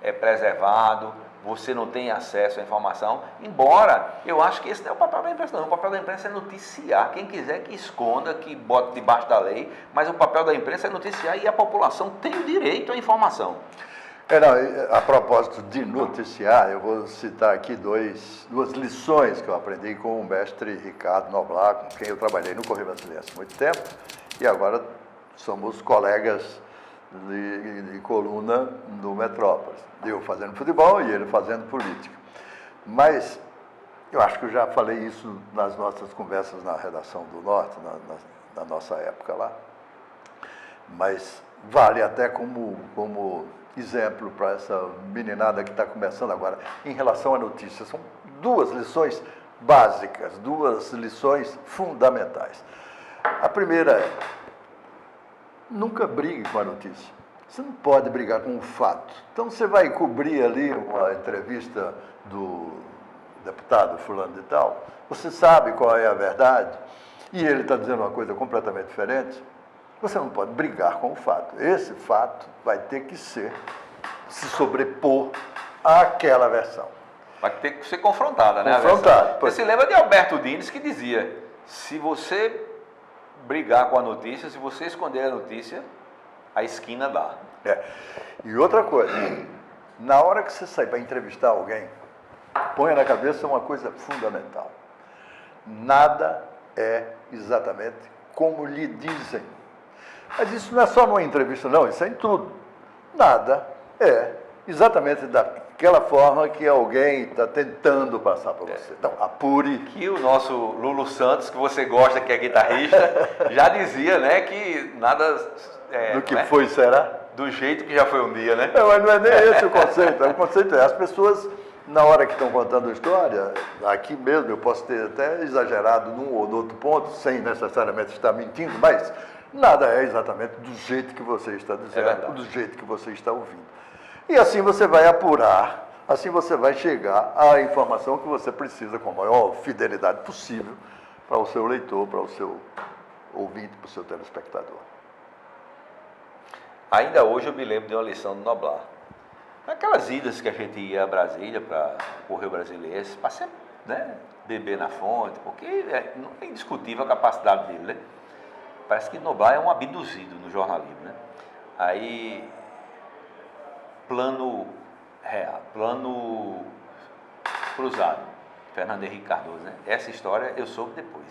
A: é preservado, você não tem acesso à informação, embora eu acho que esse não é o papel da imprensa, não. O papel da imprensa é noticiar. Quem quiser que esconda, que bote debaixo da lei, mas o papel da imprensa é noticiar e a população tem o direito à informação.
B: A propósito de noticiar, eu vou citar aqui duas lições que eu aprendi com o mestre Ricardo Noblar, com quem eu trabalhei no Correio Brasiliense há muito tempo, e agora somos colegas de coluna no Metrópolis. Eu fazendo futebol e ele fazendo política. Mas eu acho que eu já falei isso nas nossas conversas na redação do Norte, na nossa época lá. Mas vale até como exemplo para essa meninada que está começando agora, em relação à notícia. São duas lições básicas, duas lições fundamentais. A primeira é: nunca brigue com a notícia. Você não pode brigar com o fato. Então você vai cobrir ali uma entrevista do deputado fulano de tal, você sabe qual é a verdade, e ele está dizendo uma coisa completamente diferente. Você não pode brigar com o fato. Esse fato vai ter que se sobrepor àquela versão.
A: Vai ter que ser confrontada, né?
B: Confrontada.
A: Você se lembra de Alberto Dines que dizia: se você brigar com a notícia, se você esconder a notícia, a esquina dá.
B: E outra coisa, na hora que você sai para entrevistar alguém, ponha na cabeça uma coisa fundamental. Nada é exatamente como lhe dizem. Mas isso não é só numa entrevista, não, isso é em tudo. Nada é exatamente daquela forma que alguém está tentando passar para você. Então, apure.
A: Que o nosso Lulu Santos, que você gosta, que é guitarrista, já dizia, né, que nada...
B: do que foi, será?
A: Do jeito que já foi um dia, né?
B: Mas não é nem esse o conceito. O conceito é, as pessoas, na hora que estão contando a história, aqui mesmo eu posso ter até exagerado num ou no outro ponto, sem necessariamente estar mentindo, mas nada é exatamente do jeito que você está dizendo, do jeito que você está ouvindo. E assim você vai apurar, assim você vai chegar à informação que você precisa com a maior fidelidade possível para o seu leitor, para o seu ouvinte, para o seu telespectador.
A: Ainda hoje eu me lembro de uma lição do Noblar. Naquelas idas que a gente ia a Brasília para o Correio Brasiliense, para sempre, né, beber na fonte, porque não é indiscutível a capacidade dele, né? Parece que Noblar é um abduzido no jornalismo, né? Aí plano real, plano cruzado, Fernando Henrique Cardoso, né? Essa história eu soube depois.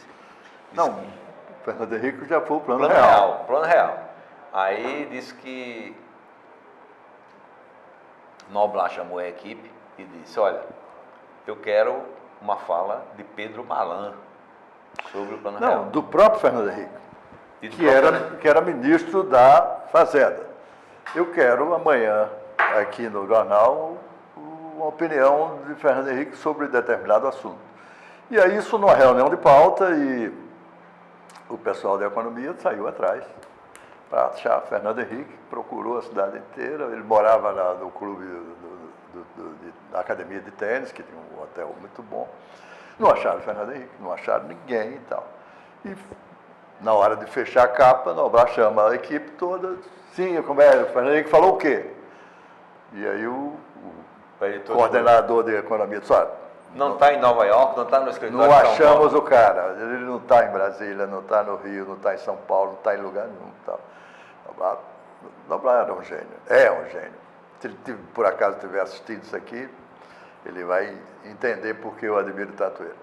B: Não, o Fernando Henrique já foi o plano
A: Plano
B: real.
A: real, plano real. Aí disse que Noblar chamou a equipe e disse, olha, eu quero uma fala de Pedro Malan sobre o plano real.
B: Não, do próprio Fernando Henrique,
A: E do
B: que
A: próprio-
B: era ministro da Fazenda. Eu quero amanhã, aqui no jornal, uma opinião de Fernando Henrique sobre determinado assunto. E aí isso numa reunião de pauta e o pessoal da economia saiu atrás para achar Fernando Henrique, procurou a cidade inteira, ele morava no clube da academia de tênis, que tinha um hotel muito bom. Não acharam Fernando Henrique, não acharam ninguém e tal. E na hora de fechar a capa, Noblar chama a equipe toda, sim, como é, o Fernando Henrique falou o quê? E aí o coordenador de economia disse, olha,
A: Não está em Nova York, não está no escritório
B: não
A: de São
B: achamos
A: Paulo.
B: o cara, ele não está em Brasília, não está no Rio, não está em São Paulo, não está em lugar nenhum. Tá. Noblar era um gênio, é um gênio. Se ele por acaso tiver assistido isso aqui, ele vai entender por que eu admiro tanto ele.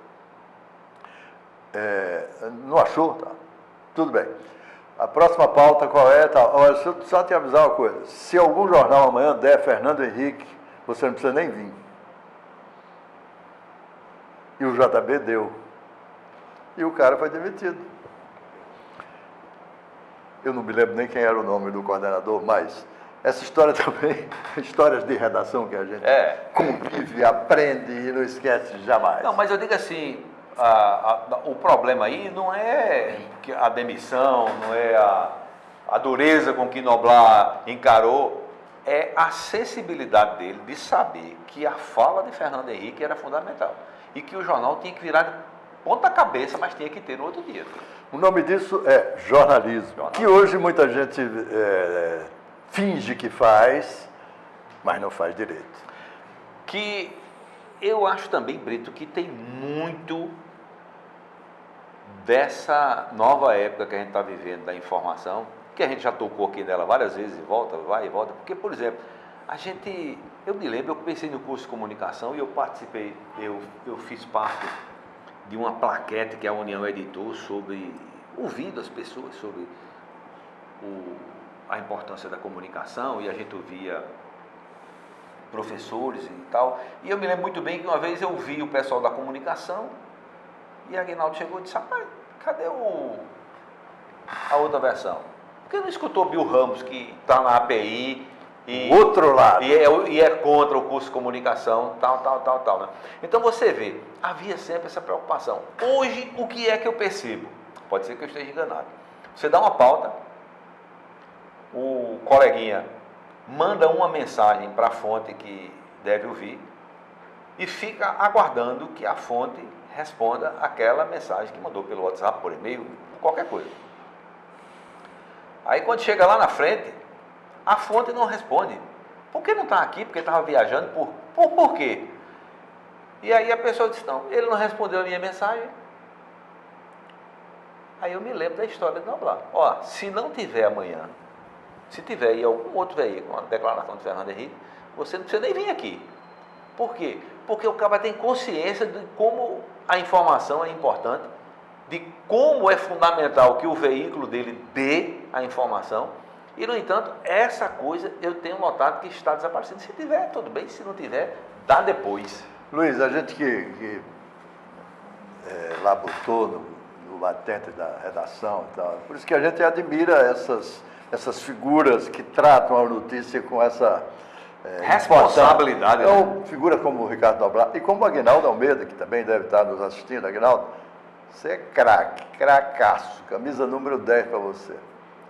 B: Não achou? Tá. Tudo bem. A próxima pauta qual é? Tá. Olha, deixa eu só te avisar uma coisa. Se algum jornal amanhã der Fernando Henrique, você não precisa nem vir. E o JB deu. E o cara foi demitido. Eu não me lembro nem quem era o nome do coordenador, mas essa história também, histórias de redação que a gente convive, aprende e não esquece jamais.
A: Não, mas eu digo assim, o problema aí não é a demissão, não é a dureza com que Noblar encarou, é a sensibilidade dele de saber que a fala de Fernando Henrique era fundamental e que o jornal tinha que virar de ponta cabeça, mas tinha que ter no outro dia.
B: O nome disso é jornalismo, que hoje muita gente finge que faz, mas não faz direito.
A: Que eu acho também, Brito, que tem muito dessa nova época que a gente está vivendo da informação, que a gente já tocou aqui nela várias vezes e volta, vai e volta, porque, por exemplo, eu me lembro, eu comecei no curso de comunicação e eu participei, eu fiz parte de uma plaquete que a União editou sobre, ouvindo as pessoas sobre a importância da comunicação, e a gente ouvia professores e tal, e eu me lembro muito bem que uma vez eu vi o pessoal da comunicação e a Aguinaldo chegou e disse, rapaz, cadê a outra versão? Por que não escutou Bill Ramos, que está na API e,
B: outro lado.
A: E é contra o curso de comunicação, tal, né? Então você vê, havia sempre essa preocupação. Hoje, o que é que eu percebo? Pode ser que eu esteja enganado. Você dá uma pauta, o coleguinha manda uma mensagem para a fonte que deve ouvir e fica aguardando que a fonte responda aquela mensagem que mandou pelo WhatsApp, por e-mail, qualquer coisa. Aí quando chega lá na frente, a fonte não responde. Por que não está aqui? Porque estava viajando? Por quê? E aí a pessoa disse, não, ele não respondeu a minha mensagem. Aí eu me lembro da história de Noblar. Ó, se não tiver amanhã, se tiver aí algum outro veículo, uma declaração de Fernando Henrique, você não precisa nem vir aqui. Por quê? Porque o cara tem consciência de como a informação é importante, de como é fundamental que o veículo dele dê a informação, e, no entanto, essa coisa eu tenho notado que está desaparecendo. Se tiver, tudo bem, se não tiver, dá depois.
B: Luiz, a gente que labutou no batente da redação e tal, por isso que a gente admira essas figuras que tratam a notícia com essa
A: responsabilidade.
B: Então, figuras como o Ricardo Noblar e como o Aguinaldo Almeida, que também deve estar nos assistindo. Aguinaldo, você é craque, cracaço, camisa número 10 para você.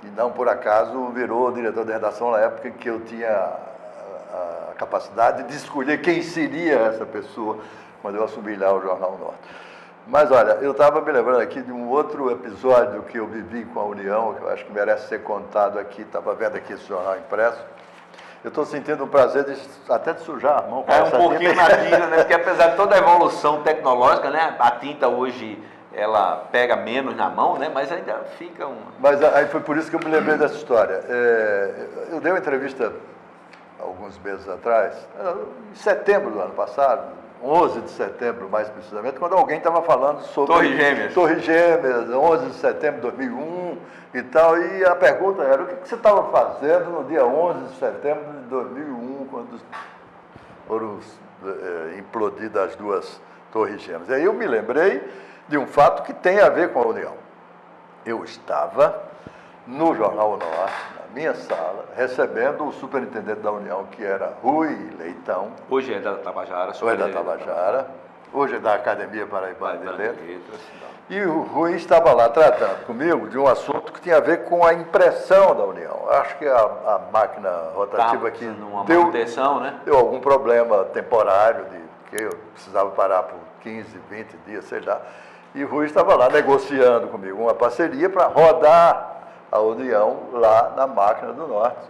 B: E não por acaso virou diretor de redação na época em que eu tinha a capacidade de escolher quem seria essa pessoa quando eu assumi lá o Jornal Norte. Mas olha, eu estava me lembrando aqui de um outro episódio que eu vivi com a União, que eu acho que merece ser contado aqui, estava vendo aqui esse jornal impresso. Eu estou sentindo um prazer até de sujar a mão com essa
A: pouquinho
B: tinta.
A: na tinta, né? Porque apesar de toda a evolução tecnológica, né? A tinta hoje, ela pega menos na mão, né? Mas ainda fica
B: Mas aí foi por isso que eu me lembrei dessa história. Eu dei uma entrevista alguns meses atrás, em setembro do ano passado, 11 de setembro mais precisamente, quando alguém estava falando sobre Torres Gêmeas, 11 de setembro de 2001 e tal, e a pergunta era, o que você estava fazendo no dia 11 de setembro de 2001, quando foram implodidas as duas Torres Gêmeas? E aí eu me lembrei de um fato que tem a ver com a União. Eu estava no Jornal Norte, na minha sala, recebendo o superintendente da União, que era Rui Leitão.
A: Hoje é da Tabajara.
B: Hoje é da Tabajara. Hoje é da Academia Paraibana de Letras. E o Rui estava lá tratando comigo de um assunto que tinha a ver com a impressão da União. Acho que a máquina rotativa aqui deu algum problema temporário, que eu precisava parar por 15, 20 dias, sei lá. E o Rui estava lá negociando comigo uma parceria para rodar a União lá na Máquina do Norte.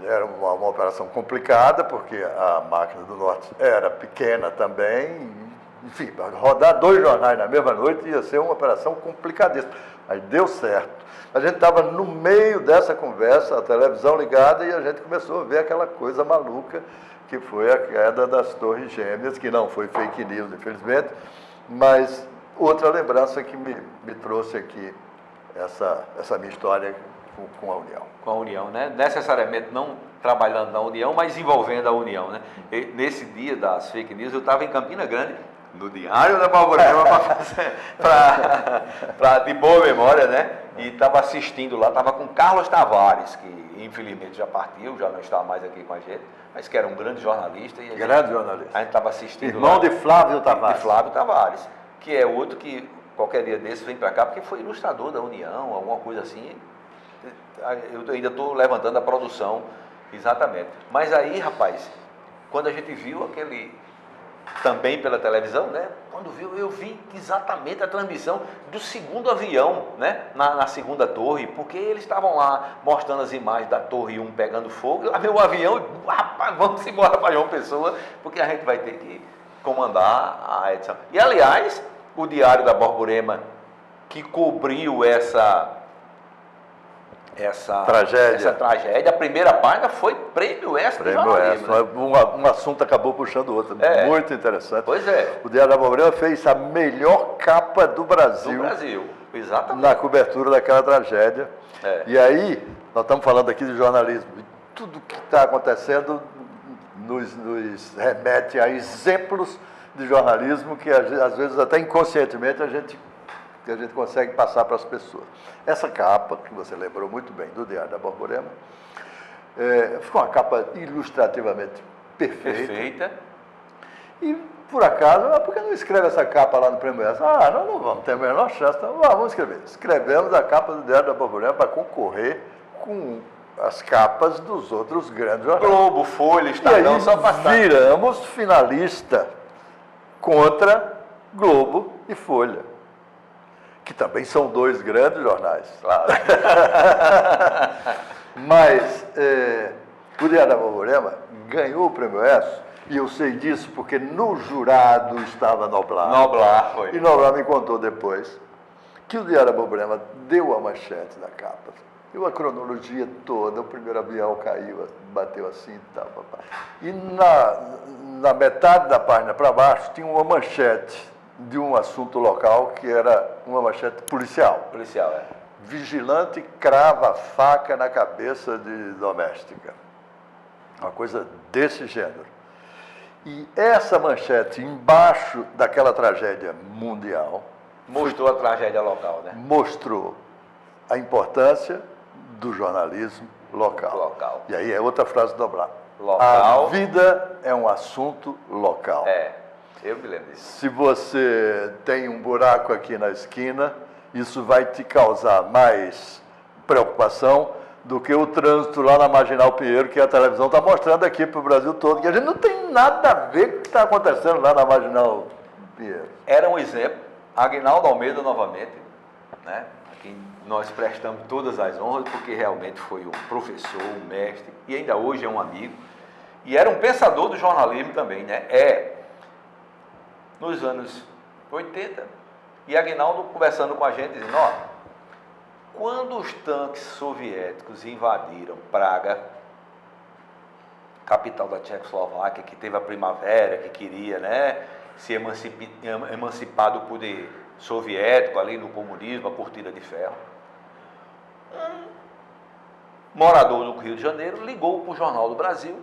B: Era uma operação complicada, porque a Máquina do Norte era pequena também. Enfim, rodar 2 jornais na mesma noite ia ser uma operação complicadíssima. Mas deu certo. A gente estava no meio dessa conversa, a televisão ligada, e a gente começou a ver aquela coisa maluca que foi a queda das Torres Gêmeas, que não foi fake news, infelizmente, mas outra lembrança que me trouxe aqui essa minha história com a União.
A: Com a União, né? Necessariamente não trabalhando na União, mas envolvendo a União, né? E nesse dia das fake news, eu estava em Campina Grande, no Diário da Borborema, de boa memória, né? E estava assistindo lá, estava com Carlos Tavares, que infelizmente já partiu, já não está mais aqui com a gente, mas que era um grande jornalista. E a gente estava assistindo
B: irmão de Flávio Tavares.
A: De Flávio Tavares, que é outro que qualquer dia desse vem para cá, porque foi ilustrador da União, alguma coisa assim. Eu ainda estou levantando a produção, exatamente. Mas aí, rapaz, quando a gente viu aquele, também pela televisão, né? Quando viu, eu vi exatamente a transmissão do segundo avião, né? Na segunda torre, porque eles estavam lá mostrando as imagens da torre 1 pegando fogo, e lá veio o avião, e, rapaz, vamos embora para João Pessoa, porque a gente vai ter que comandar a edição. E, aliás, o Diário da Borborema, que cobriu essa tragédia, a primeira página foi Prêmio Extra de jornalismo.
B: Um assunto acabou puxando o outro, muito interessante.
A: Pois é.
B: O Diário da Borborema fez a melhor capa do Brasil.
A: Exatamente.
B: Na cobertura daquela tragédia. E aí, nós estamos falando aqui de jornalismo, e tudo que está acontecendo nos remete a exemplos de jornalismo que às vezes até inconscientemente a gente consegue passar para as pessoas. Essa capa, que você lembrou muito bem, do Diário da Borborema, ficou uma capa ilustrativamente perfeita. E, por acaso, por que não escreve essa capa lá no Prêmio Extra? Nós não vamos ter a menor chance, então vamos escrever. Escrevemos a capa do Diário da Borborema para concorrer com as capas dos outros grandes jornais.
A: Globo, Folha, Estadão, só passar.
B: Viramos finalista contra Globo e Folha, que também são 2 grandes jornais.
A: Claro.
B: Mas o Diário da Borborema ganhou o Prêmio ESSO, e eu sei disso porque no jurado estava Noblar.
A: Noblar, foi.
B: E Noblar me contou depois que o Diário da Borborema deu a manchete da capa. Deu a cronologia toda, o primeiro avião caiu, bateu assim e tal. E na metade da página para baixo tinha uma manchete de um assunto local que era uma manchete policial.
A: Policial,
B: Vigilante crava faca na cabeça de doméstica. Uma coisa desse gênero. E essa manchete embaixo daquela tragédia mundial...
A: Mostrou a tragédia local, né?
B: Mostrou a importância do jornalismo local. E aí é outra frase do Noblar.
A: Local.
B: A vida é um assunto local.
A: Eu me lembro disso.
B: Se você tem um buraco aqui na esquina, isso vai te causar mais preocupação do que o trânsito lá na Marginal Pinheiro, que a televisão está mostrando aqui para o Brasil todo, que a gente não tem nada a ver com o que está acontecendo lá na Marginal Pinheiro.
A: Era um exemplo. Aguinaldo Almeida, novamente, né? A quem nós prestamos todas as honras, porque realmente foi um professor, um mestre, e ainda hoje é um amigo, e era um pensador do jornalismo também, né? Nos anos 80, e Aguinaldo conversando com a gente, dizendo, quando os tanques soviéticos invadiram Praga, capital da Tchecoslováquia, que teve a primavera, que queria, né, se emancipar do poder soviético, ali no comunismo, a cortina de ferro. Um morador do Rio de Janeiro ligou para o Jornal do Brasil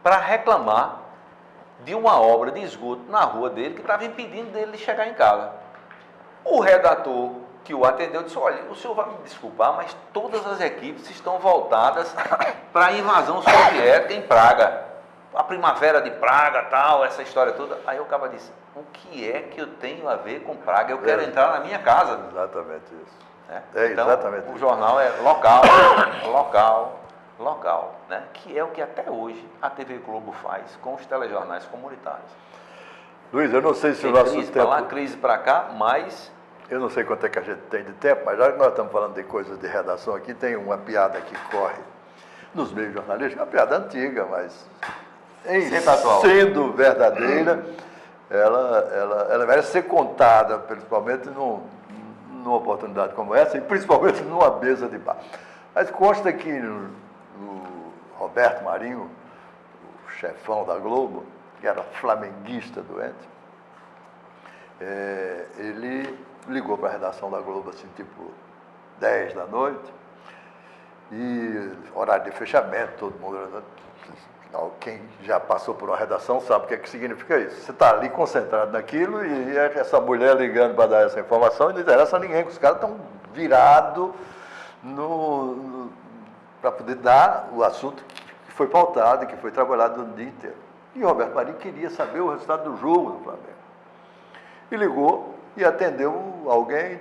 A: para reclamar de uma obra de esgoto na rua dele que estava impedindo dele de chegar em casa. O redator que o atendeu disse: olha, o senhor vai me desculpar, mas todas as equipes estão voltadas para a invasão soviética em Praga. A primavera de Praga, tal, essa história toda. Aí o cara disse: o que é que eu tenho a ver com Praga? Eu quero entrar na minha casa.
B: Exatamente isso.
A: Então,
B: exatamente
A: o
B: isso.
A: jornal é local, local, né? Que é o que até hoje a TV Globo faz com os telejornais comunitários.
B: Luiz, eu não sei se
A: Tem
B: o nosso
A: crise
B: tempo...
A: para lá, crise para cá, mas...
B: Eu não sei quanto é que a gente tem de tempo, mas já que nós estamos falando de coisas de redação aqui, tem uma piada que corre nos meios jornalísticos, uma piada antiga, mas sendo verdadeira, ela merece ser contada, principalmente numa oportunidade como essa, e principalmente numa mesa de bar. Mas consta que o Roberto Marinho, o chefão da Globo, que era flamenguista doente, ele ligou para a redação da Globo, assim, tipo 10 da noite, e horário de fechamento, todo mundo... Quem já passou por uma redação sabe o que é que significa isso. Você está ali concentrado naquilo e essa mulher ligando para dar essa informação e não interessa a ninguém, que os caras estão virados para poder dar o assunto que foi pautado e que foi trabalhado no dia inteiro. E o Roberto Marinho queria saber o resultado do jogo do Flamengo. E ligou e atendeu alguém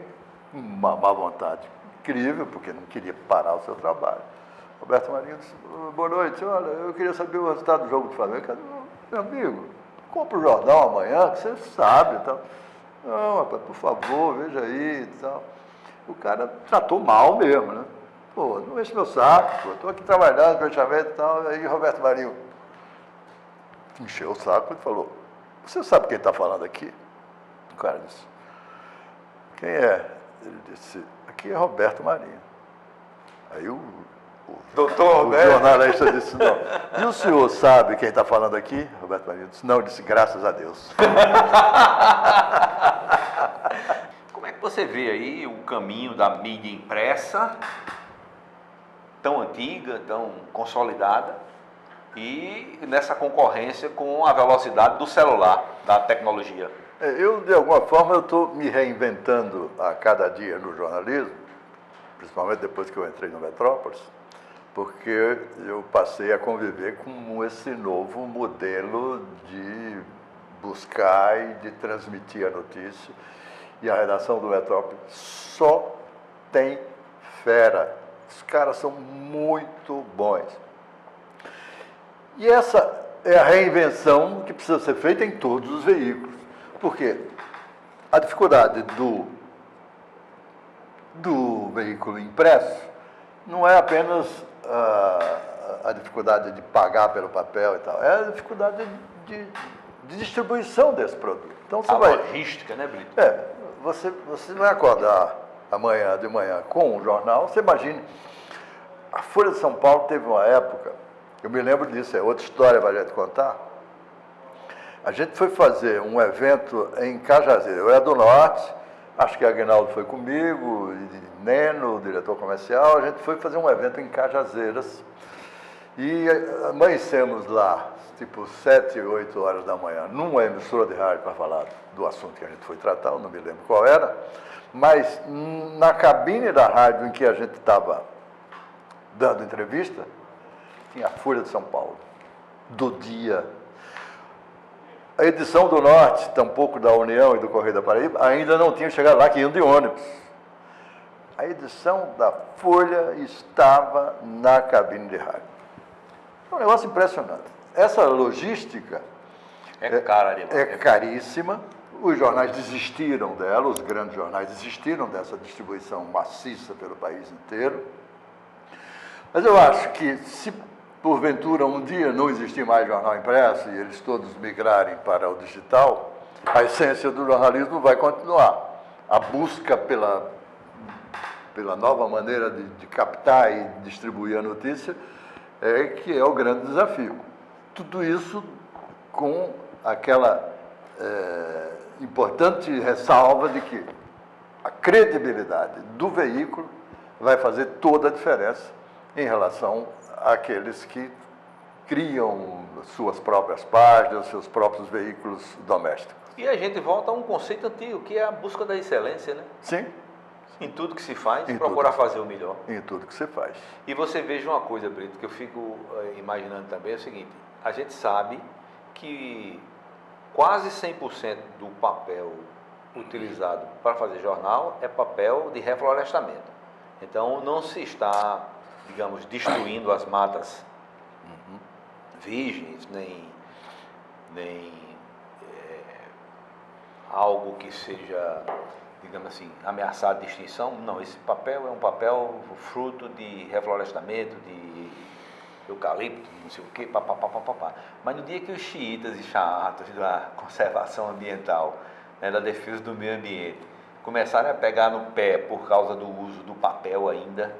B: com uma má vontade incrível, porque não queria parar o seu trabalho. Roberto Marinho disse: boa noite, olha, eu queria saber o resultado do jogo do Flamengo. Meu amigo, compra o jornal amanhã, que você sabe e tal. Não, rapaz, por favor, veja aí e tal. O cara tratou mal mesmo, né? Pô, não enche meu saco, pô, estou aqui trabalhando, fechamento e tal. Aí Roberto Marinho encheu o saco e falou: você sabe quem está falando aqui? O cara disse: quem é? Ele disse: aqui é Roberto Marinho. Aí o jornalista disse: não. E o senhor sabe quem está falando aqui? Roberto Marinho disse: não. Ele disse: graças a Deus.
A: Como é que você vê aí o caminho da mídia impressa, tão antiga, tão consolidada, e nessa concorrência com a velocidade do celular, da tecnologia?
B: Eu, de alguma forma, eu estou me reinventando a cada dia no jornalismo, principalmente depois que eu entrei no Metrópolis, porque eu passei a conviver com esse novo modelo de buscar e de transmitir a notícia. E a redação do Metrópolis só tem fera. Os caras são muito bons. E essa é a reinvenção que precisa ser feita em todos os veículos. Porque a dificuldade do veículo impresso não é apenas a dificuldade de pagar pelo papel e tal, é a dificuldade de distribuição desse produto. Então, você
A: logística, né, Brito?
B: Você vai acordar amanhã de manhã com um jornal, você imagine, a Folha de São Paulo teve uma época, eu me lembro disso, é outra história para a gente contar. A gente foi fazer um evento em Cajazeiras, eu era do Norte, acho que a Aguinaldo foi comigo, e Neno, o diretor comercial, a gente foi fazer um evento em Cajazeiras e amanhecemos lá, tipo 7, 8 horas da manhã, numa emissora de rádio para falar do assunto que a gente foi tratar, eu não me lembro qual era, mas na cabine da rádio em que a gente estava dando entrevista, tinha a Folha de São Paulo, do dia. A edição do Norte, tampouco da União e do Correio da Paraíba, ainda não tinha chegado lá, que iam de ônibus. A edição da Folha estava na cabine de rádio. É um negócio impressionante. Essa logística é caríssima. Os jornais desistiram dela, os grandes jornais desistiram dessa distribuição maciça pelo país inteiro. Mas eu acho que se porventura um dia não existir mais jornal impresso e eles todos migrarem para o digital, a essência do jornalismo vai continuar. A busca pela nova maneira de captar e distribuir a notícia que é o grande desafio. Tudo isso com aquela importante ressalva de que a credibilidade do veículo vai fazer toda a diferença em relação àqueles que criam suas próprias páginas, seus próprios veículos domésticos.
A: E a gente volta a um conceito antigo, que é a busca da excelência, né?
B: Sim.
A: Em tudo que se faz,
B: Em
A: procurar
B: tudo.
A: fazer o melhor.
B: Em tudo que se faz.
A: E você veja uma coisa, Brito, que eu fico imaginando também, é o seguinte, a gente sabe que quase 100% do papel utilizado para fazer jornal é papel de reflorestamento. Então, não se está, digamos, destruindo as matas virgens, nem algo que seja, digamos assim, ameaçado de extinção. Não, esse papel é um papel fruto de reflorestamento, de eucalipto, não sei o quê, papapá. Mas no dia que os xiitas e xaatos da conservação ambiental, né, da defesa do meio ambiente, começarem a pegar no pé por causa do uso do papel ainda,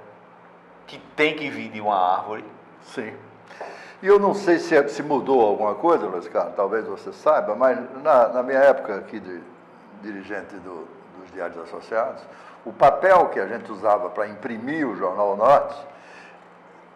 A: que tem que vir de uma árvore.
B: Sim. E eu não sei se mudou alguma coisa, Luiz Carlos, talvez você saiba, mas na minha época aqui de dirigente dos Diários Associados, o papel que a gente usava para imprimir o Jornal Norte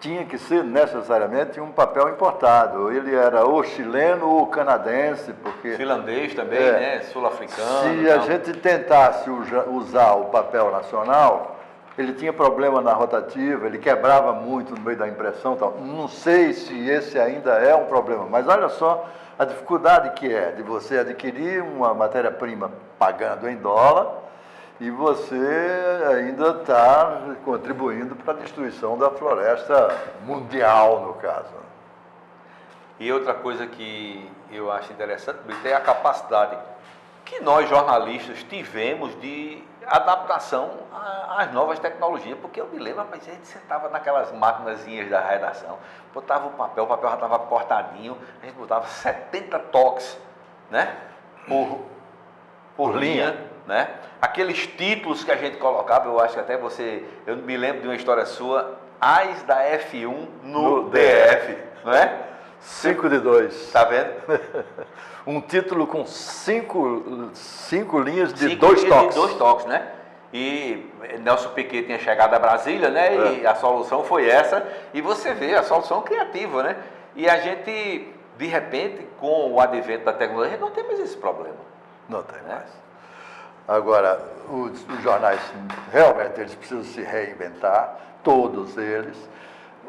B: tinha que ser necessariamente um papel importado. Ele era ou chileno ou canadense, porque...
A: Finlandês também, né? Sul-africano.
B: Se a gente tentasse usar o papel nacional, ele tinha problema na rotativa, ele quebrava muito no meio da impressão. Tal. Não sei se esse ainda é um problema, mas olha só a dificuldade que é de você adquirir uma matéria-prima pagando em dólar e você ainda está contribuindo para a destruição da floresta mundial, no caso.
A: E outra coisa que eu acho interessante, Brito, é a capacidade que nós jornalistas tivemos de adaptação às novas tecnologias, porque eu me lembro, mas a gente sentava naquelas maquinazinhas da redação, botava o papel já estava cortadinho, a gente botava 70 toques, né, por linha, né, aqueles títulos que a gente colocava, eu acho que até eu me lembro de uma história sua, AS da F1 no DF, não é?
B: 5 de 2.
A: Tá vendo?
B: Um título com cinco linhas de 2 toques.
A: De 2 toques, né? E Nelson Piquet tinha chegado a Brasília, né? E a solução foi essa. E você vê a solução criativa, né? E a gente, de repente, com o advento da tecnologia, não tem mais esse problema.
B: Não tem mais. Agora, os jornais, realmente, eles precisam se reinventar, todos eles.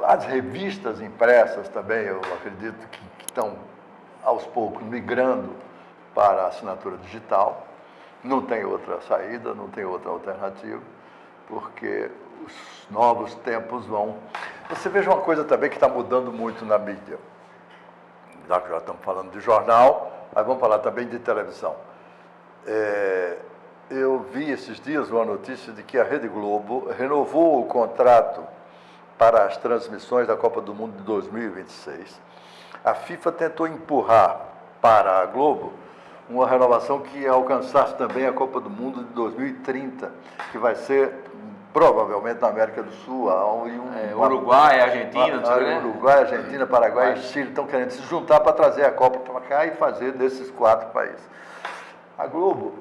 B: As revistas impressas também, eu acredito que estão, aos poucos, migrando para a assinatura digital. Não tem outra saída, não tem outra alternativa, porque os novos tempos vão... Você veja uma coisa também que está mudando muito na mídia. Já que já estamos falando de jornal, mas vamos falar também de televisão. Eu vi esses dias uma notícia de que a Rede Globo renovou o contrato para as transmissões da Copa do Mundo de 2026. A FIFA tentou empurrar para a Globo uma renovação que alcançasse também a Copa do Mundo de 2030, que vai ser provavelmente na América do Sul.
A: Uruguai, Argentina, né?
B: Uruguai, Argentina, Paraguai e Chile estão querendo se juntar para trazer a Copa para cá e fazer desses 4 países. A Globo,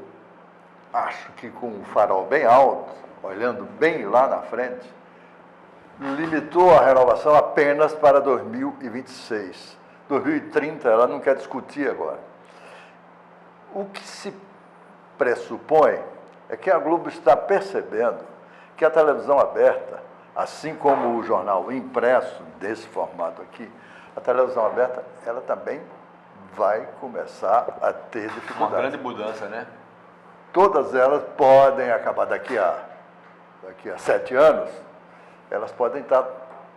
B: acho que com o farol bem alto, olhando bem lá na frente, limitou a renovação apenas para 2026. 2030 ela não quer discutir agora. O que se pressupõe é que a Globo está percebendo que a televisão aberta, assim como o jornal impresso desse formato aqui, a televisão aberta, ela também vai começar a ter dificuldade.
A: Uma grande mudança, né?
B: Todas elas podem acabar daqui a 7 anos, elas podem estar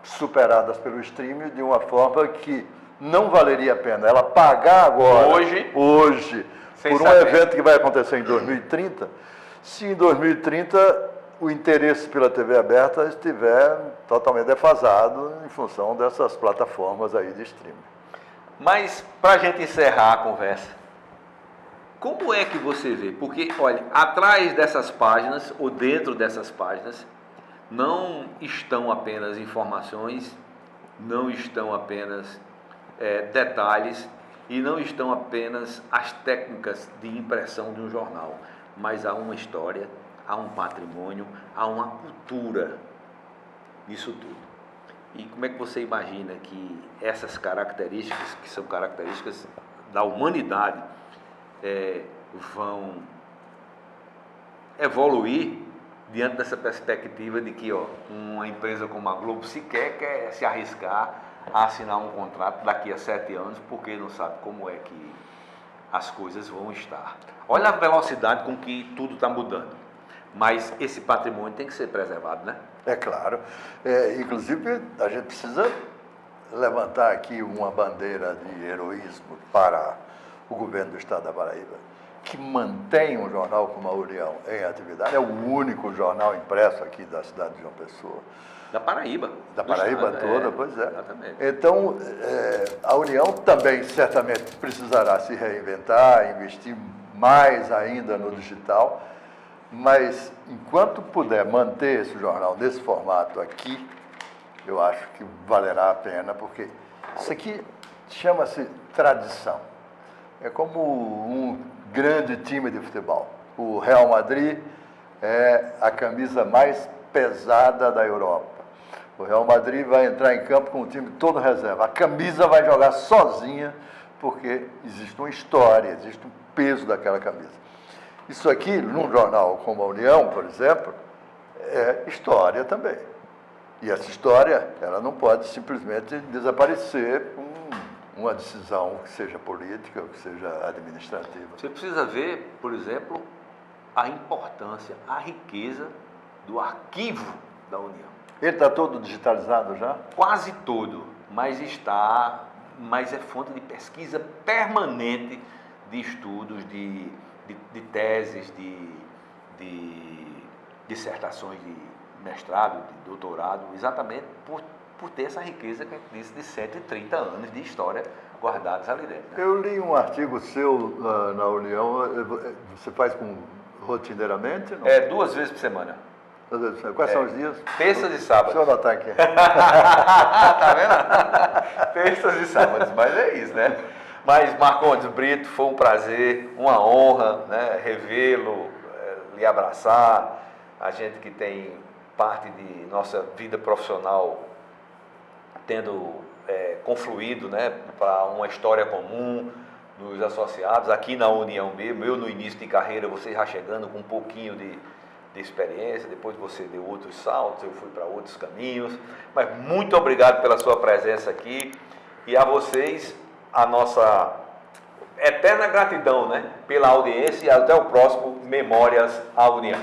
B: superadas pelo streaming de uma forma que não valeria a pena ela pagar agora, hoje por um evento que vai acontecer em 2030, se em 2030 o interesse pela TV aberta estiver totalmente defasado em função dessas plataformas aí de streaming.
A: Mas, para a gente encerrar a conversa, como é que você vê? Porque, olha, atrás dessas páginas, ou dentro dessas páginas, não estão apenas informações, não estão apenas detalhes, e não estão apenas as técnicas de impressão de um jornal, mas há uma história, há um patrimônio, há uma cultura nisso tudo. E como é que você imagina que essas características, que são características da humanidade, vão evoluir diante dessa perspectiva de que uma empresa como a Globo sequer quer se arriscar a assinar um contrato daqui a 7 anos, porque não sabe como é que as coisas vão estar. Olha a velocidade com que tudo está mudando, mas esse patrimônio tem que ser preservado, né?
B: É claro. Inclusive, a gente precisa levantar aqui uma bandeira de heroísmo para o governo do estado da Paraíba, que mantém um jornal como a União em atividade. É o único jornal impresso aqui da cidade de João Pessoa.
A: Da Paraíba.
B: Da Paraíba toda, pois é.
A: Exatamente.
B: Então, a União também certamente precisará se reinventar, investir mais ainda no digital, mas enquanto puder manter esse jornal nesse formato aqui, eu acho que valerá a pena, porque isso aqui chama-se tradição. É como um grande time de futebol. O Real Madrid é a camisa mais pesada da Europa. O Real Madrid vai entrar em campo com o time todo reserva. A camisa vai jogar sozinha, porque existe uma história, existe um peso daquela camisa. Isso aqui, num jornal como a União, por exemplo, é história também. E essa história, ela não pode simplesmente desaparecer com uma decisão que seja política ou que seja administrativa.
A: Você precisa ver, por exemplo, a importância, a riqueza do arquivo da União.
B: Ele está todo digitalizado já?
A: Quase todo, mas é fonte de pesquisa permanente de estudos, de teses, de dissertações de mestrado, de doutorado, exatamente por ter essa riqueza que eu disse de 130 anos de história guardados ali dentro. Né?
B: Eu li um artigo seu na União, você faz rotineiramente? Não?
A: 2 vezes por semana.
B: Quais são os dias?
A: Terças e sábados.
B: Deixa eu anotar aqui.
A: Tá vendo? Terças e sábados, mas é isso, né? Mas, Marcondes Brito, foi um prazer, uma honra, né, revê-lo, lhe abraçar. A gente que tem parte de nossa vida profissional tendo confluído, né, para uma história comum nos associados, aqui na União mesmo. Eu no início de carreira, você já chegando com um pouquinho de experiência, depois você deu outros saltos, eu fui para outros caminhos, mas muito obrigado pela sua presença aqui, e a vocês a nossa eterna gratidão, né, pela audiência, e até o próximo Memórias à União.